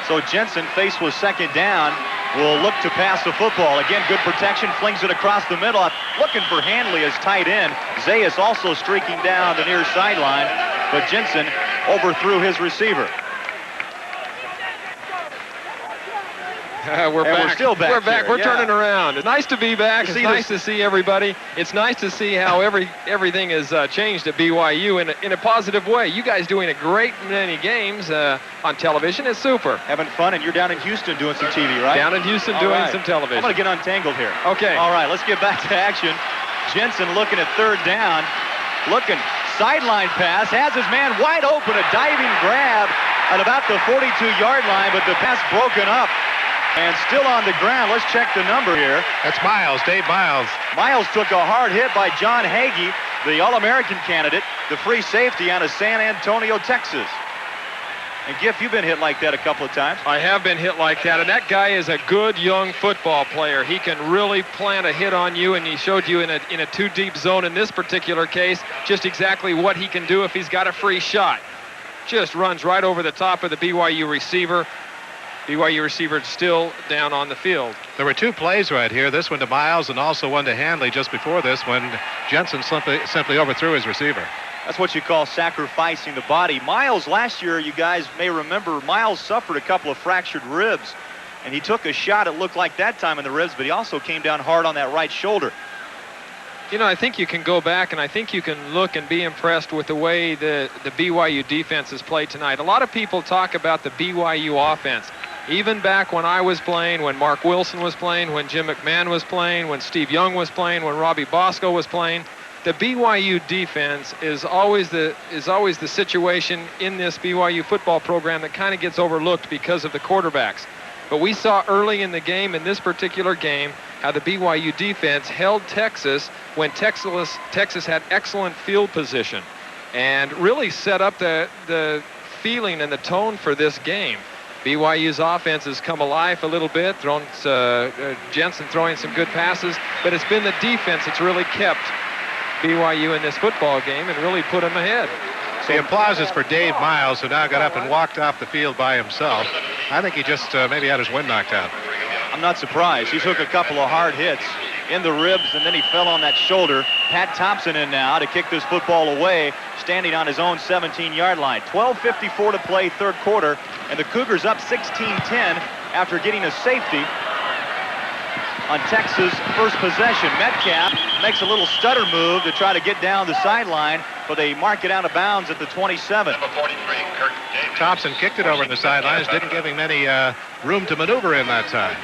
S12: So Jensen, faced with 2nd down, will look to pass the football. Again, good protection, flings it across the middle. Looking for Hanley as tight end. Zayas also streaking down the near sideline, but Jensen overthrew his receiver.
S4: We're back.
S12: We're still back.
S4: We're back.
S12: Here.
S4: We're turning around. It's nice to be back. It's nice to see everybody. It's nice to see how everything has changed at BYU in a positive way. You guys doing a great many games on television. It's super.
S12: Having fun, and you're down in Houston doing some TV, right?
S4: Down in Houston doing some television.
S12: I'm going to get untangled here.
S4: Okay.
S12: All right, let's get back to action. Jensen looking at 3rd down. Looking, sideline pass, has his man wide open, a diving grab at about the 42-yard line, but the pass broken up. And still on the ground. Let's check the number here.
S8: That's Miles, Dave Miles.
S12: Miles took a hard hit by John Hagee, the All-American candidate, the free safety out of San Antonio, Texas. And Giff, you've been hit like that a couple of times.
S9: I have been hit like that, and that guy is a good young football player. He can really plant a hit on you, and he showed you in a too-deep zone in this particular case just exactly what he can do if he's got a free shot. Just runs right over the top of the BYU receiver. BYU receiver still down on the field.
S8: There were two plays right here, this one to Miles and also one to Handley just before this when Jensen simply overthrew his receiver.
S12: That's what you call sacrificing the body. Miles, last year, you guys may remember, Miles suffered a couple of fractured ribs, and he took a shot, it looked like that time in the ribs, but he also came down hard on that right shoulder.
S9: You know, I think you can go back and I think you can look and be impressed with the way the BYU defense has played tonight. A lot of people talk about the BYU offense. Even back when I was playing, when Mark Wilson was playing, when Jim McMahon was playing, when Steve Young was playing, when Robbie Bosco was playing, the BYU defense is always the situation in this BYU football program that kind of gets overlooked because of the quarterbacks. But we saw early in the game, in this particular game, how the BYU defense held Texas when Texas had excellent field position and really set up the feeling and the tone for this game. BYU's offense has come alive a little bit, Jensen throwing some good passes, but it's been the defense that's really kept BYU in this football game and really put them ahead.
S8: The applause is for Dave Miles, who now got up and walked off the field by himself. I think he just maybe had his wind knocked out.
S12: I'm not surprised. He took a couple of hard hits in the ribs, and then he fell on that shoulder. Pat Thompson in now to kick this football away, standing on his own 17-yard line. 12:54 to play, third quarter, and the Cougars up 16-10 after getting a safety on Texas' first possession. Metcalf makes a little stutter move to try to get down the sideline, but they mark it out of bounds at the 27.
S2: Number 43, Kirk Davis.
S8: Thompson kicked it over in the sidelines, didn't give him any room to maneuver in that time.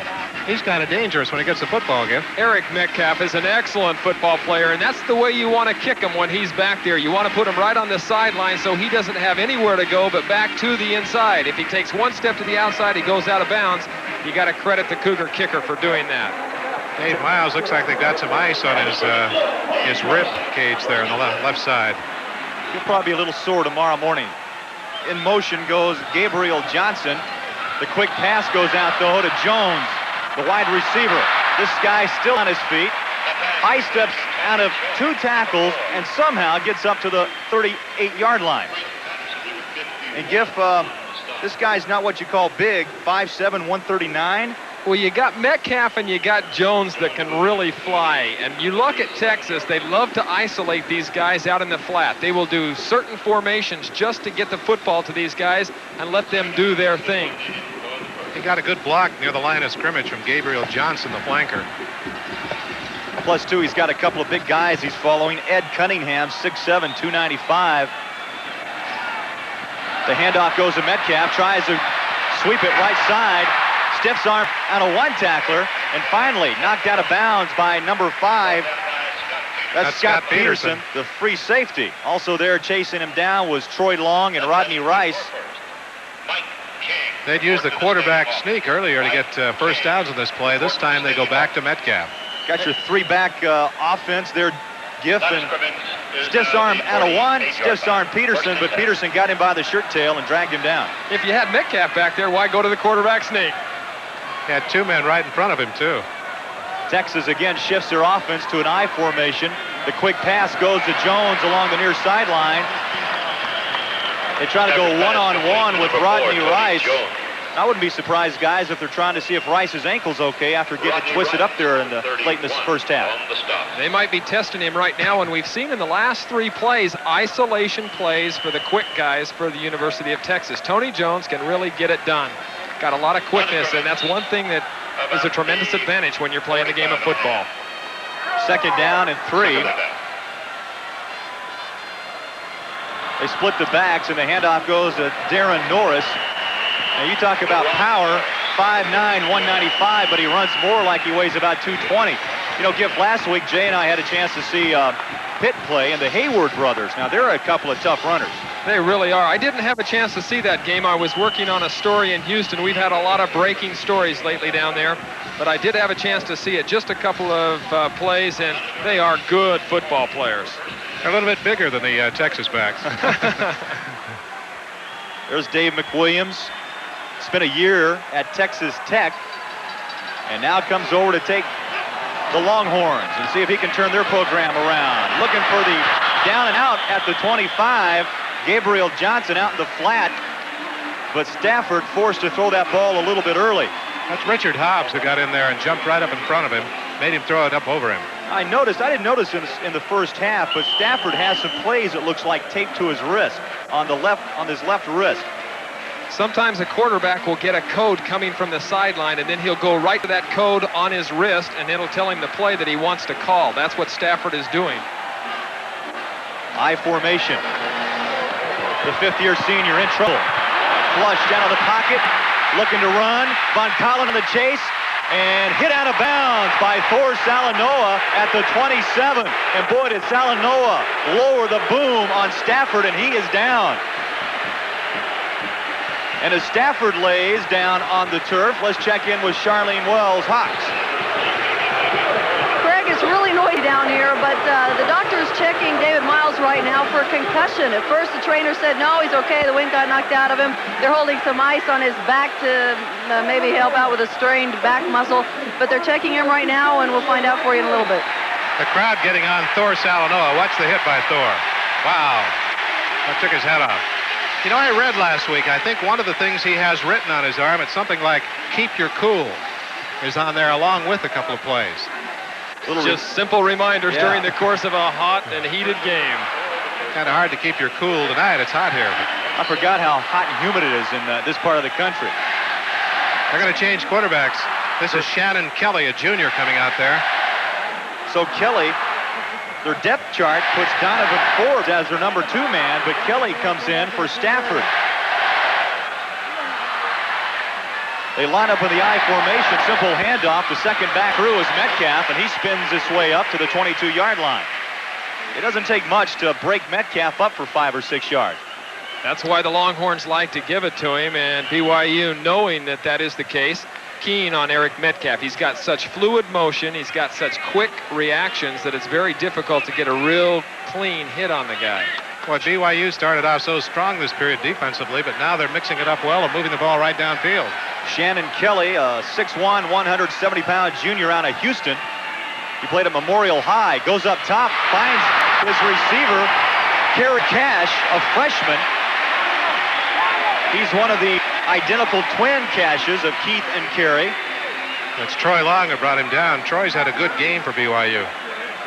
S8: He's kind of dangerous when he gets the football, Giff.
S9: Eric Metcalf is an excellent football player, and that's the way you want to kick him when he's back there. You want to put him right on the sideline so he doesn't have anywhere to go but back to the inside. If he takes one step to the outside, he goes out of bounds. You got to credit the Cougar kicker for doing that.
S8: Dave Miles looks like they got some ice on his rib cage there on the left side.
S12: He'll probably be a little sore tomorrow morning. In motion goes Gabriel Johnson. The quick pass goes out, though, to Jones, the wide receiver. This guy still on his feet. High steps out of two tackles and somehow gets up to the 38-yard line. And Giff, this guy's not what you call big, 5'7", 139.
S9: Well, you got Metcalf and you got Jones that can really fly. And you look at Texas, they love to isolate these guys out in the flat. They will do certain formations just to get the football to these guys and let them do their thing.
S8: He got a good block near the line of scrimmage from Gabriel Johnson, the flanker.
S12: Plus two, he's got a couple of big guys he's following. Ed Cunningham, 6'7", 295. The handoff goes to Metcalf, tries to sweep it right side. Stiffs arm out of one tackler, and finally knocked out of bounds by number 5. That's Scott Peterson, the free safety. Also there chasing him down was Troy Long and Rodney Rice.
S8: They'd used the quarterback sneak earlier to get first downs in this play. This time they go back to Metcalf.
S12: Got your three-back offense there, Giff, and stiffs arm out of one, stiffs arm Peterson, but Peterson got him by the shirt tail and dragged him down.
S9: If you had Metcalf back there, why go to the quarterback sneak?
S8: He had two men right in front of him, too.
S12: Texas again shifts their offense to an I formation. The quick pass goes to Jones along the near sideline. They try to go one-on-one with Rodney Rice. I wouldn't be surprised, guys, if they're trying to see if Rice's ankle's okay after getting it twisted up there late in this first half.
S9: They might be testing him right now, and we've seen in the last 3 plays, isolation plays for the quick guys for the University of Texas. Tony Jones can really get it done. Got a lot of quickness, and that's one thing that is a tremendous advantage when you're playing the game of football.
S12: Second down and 3. They split the backs, and the handoff goes to Darren Norris. Now, you talk about power, 5'9", 195, but he runs more like he weighs about 220. You know, Giff, last week, Jay and I had a chance to see Pitt play, and the Hayward brothers. Now, they're a couple of tough runners.
S9: They really are. I didn't have a chance to see that game. I was working on a story in Houston. We've had a lot of breaking stories lately down there, but I did have a chance to see it. Just a couple of plays, and they are good football players.
S8: They're a little bit bigger than the Texas backs.
S12: There's Dave McWilliams. Spent a year at Texas Tech, and now comes over to take the Longhorns and see if he can turn their program around. Looking for the down and out at the 25. Gabriel Johnson out in the flat, but Stafford forced to throw that ball a little bit early.
S8: That's Richard Hobbs who got in there and jumped right up in front of him, made him throw it up over him.
S12: I didn't notice in the first half, but Stafford has some plays it looks like taped to his wrist, on his left wrist.
S9: Sometimes a quarterback will get a code coming from the sideline, and then he'll go right to that code on his wrist, and it'll tell him the play that he wants to call. That's what Stafford is doing.
S12: I formation. The fifth-year senior in trouble. Flushed out of the pocket, looking to run. Von Collin in the chase, and hit out of bounds by Thor Salanoa at the 27. And boy, did Salanoa lower the boom on Stafford, and he is down. And as Stafford lays down on the turf, let's check in with Charlene Wells Hawks.
S11: Craig, it's really noisy down here, but the doctor's checking David Miles right now for a concussion. At first, the trainer said, no, he's okay. The wind got knocked out of him. They're holding some ice on his back to maybe help out with a strained back muscle. But they're checking him right now, and we'll find out for you in a little bit.
S8: The crowd getting on Thor Salanoa. Watch the hit by Thor. Wow. That took his head off. You know, I read last week, I think one of the things he has written on his arm, it's something like, keep your cool, is on there along with a couple of plays.
S9: Just simple reminders during the course of a hot and heated game.
S8: Kind of hard to keep your cool tonight. It's hot here.
S12: I forgot how hot and humid it is in this part of the country.
S8: They're going to change quarterbacks. This is Shannon Kelly, a junior, coming out there.
S12: So Kelly, their depth chart puts Donovan Forbes as their number 2 man, but Kelly comes in for Stafford. They line up in the I formation, simple handoff. The second back through is Metcalf, and he spins his way up to the 22-yard line. It doesn't take much to break Metcalf up for 5 or 6 yards.
S9: That's why the Longhorns like to give it to him, and BYU, knowing that that is the case, keen on Eric Metcalf. He's got such fluid motion, he's got such quick reactions that it's very difficult to get a real clean hit on the guy.
S8: Well, BYU started off so strong this period defensively, but now they're mixing it up well and moving the ball right downfield.
S12: Shannon Kelly, a 6'1", 170-pound junior out of Houston. He played at Memorial High, goes up top, finds his receiver, Kerry Cash, a freshman. He's one of the identical twin Cashes of Keith and Kerry.
S8: That's Troy Long who brought him down. Troy's had a good game for BYU.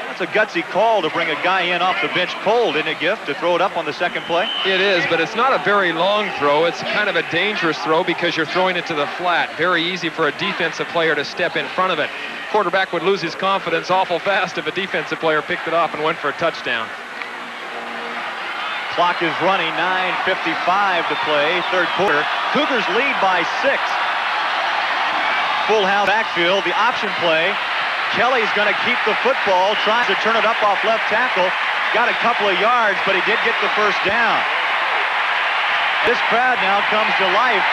S12: That's a gutsy call to bring a guy in off the bench cold, isn't it, Gift, to throw it up on the second play?
S9: It is, but it's not a very long throw. It's kind of a dangerous throw because you're throwing it to the flat. Very easy for a defensive player to step in front of it. Quarterback would lose his confidence awful fast if a defensive player picked it off and went for a touchdown.
S12: Clock is running, 9:55 to play, third quarter. Cougars lead by 6. Full house backfield, the option play. Kelly's going to keep the football, tries to turn it up off left tackle. Got a couple of yards, but he did get the first down. This crowd now comes to life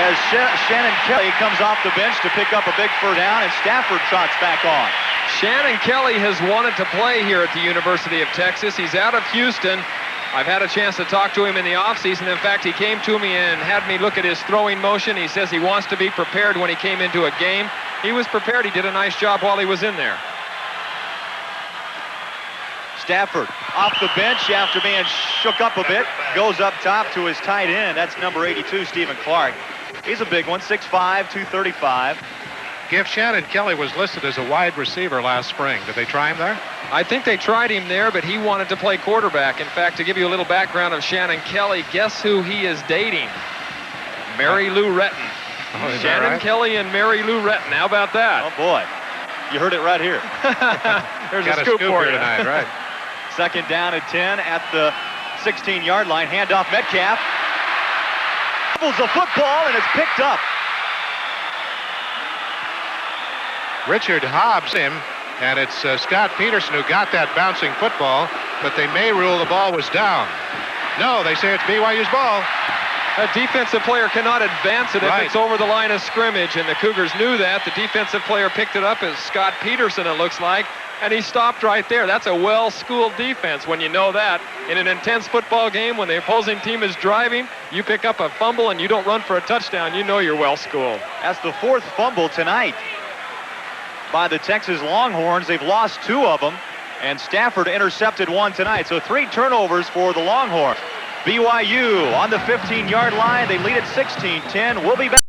S12: as Shannon Kelly comes off the bench to pick up a big first down, and Stafford trots back on.
S9: Shannon Kelly has wanted to play here at the University of Texas. He's out of Houston. I've had a chance to talk to him in the offseason. In fact, he came to me and had me look at his throwing motion. He says he wants to be prepared when he came into a game. He was prepared. He did a nice job while he was in there.
S12: Stafford off the bench after being shook up a bit. Goes up top to his tight end. That's number 82, Stephen Clark. He's a big one, 6'5", 235.
S8: Gift, Shannon Kelly was listed as a wide receiver last spring. Did they try him there?
S9: I think they tried him there, but he wanted to play quarterback. In fact, to give you a little background of Shannon Kelly, guess who he is dating? Mary Lou Retton.
S8: Oh,
S9: Shannon
S8: right?
S9: Kelly and Mary Lou Retton. How about that?
S12: Oh, boy. You heard it right here.
S9: There's
S8: Got
S9: a scoop for
S8: here
S9: you
S8: tonight, right?
S12: Second down and 10 at the 16-yard line. Handoff Metcalf. Fumbles the football, and it's picked up.
S8: Richard Hobbs him. And it's Scott Peterson who got that bouncing football, but they may rule the ball was down. No, they say it's BYU's ball.
S9: A defensive player cannot advance it
S8: Right.
S9: if it's over the line of scrimmage, and the Cougars knew that. The defensive player picked it up as Scott Peterson, it looks like, and he stopped right there. That's a well-schooled defense when you know that. In an intense football game, when the opposing team is driving, you pick up a fumble and you don't run for a touchdown, you know you're well-schooled.
S12: That's the 4th fumble tonight by the Texas Longhorns. They've lost 2 of them, and Stafford intercepted 1 tonight. So 3 turnovers for the Longhorns. BYU on the 15-yard line. They lead at 16-10. We'll be back.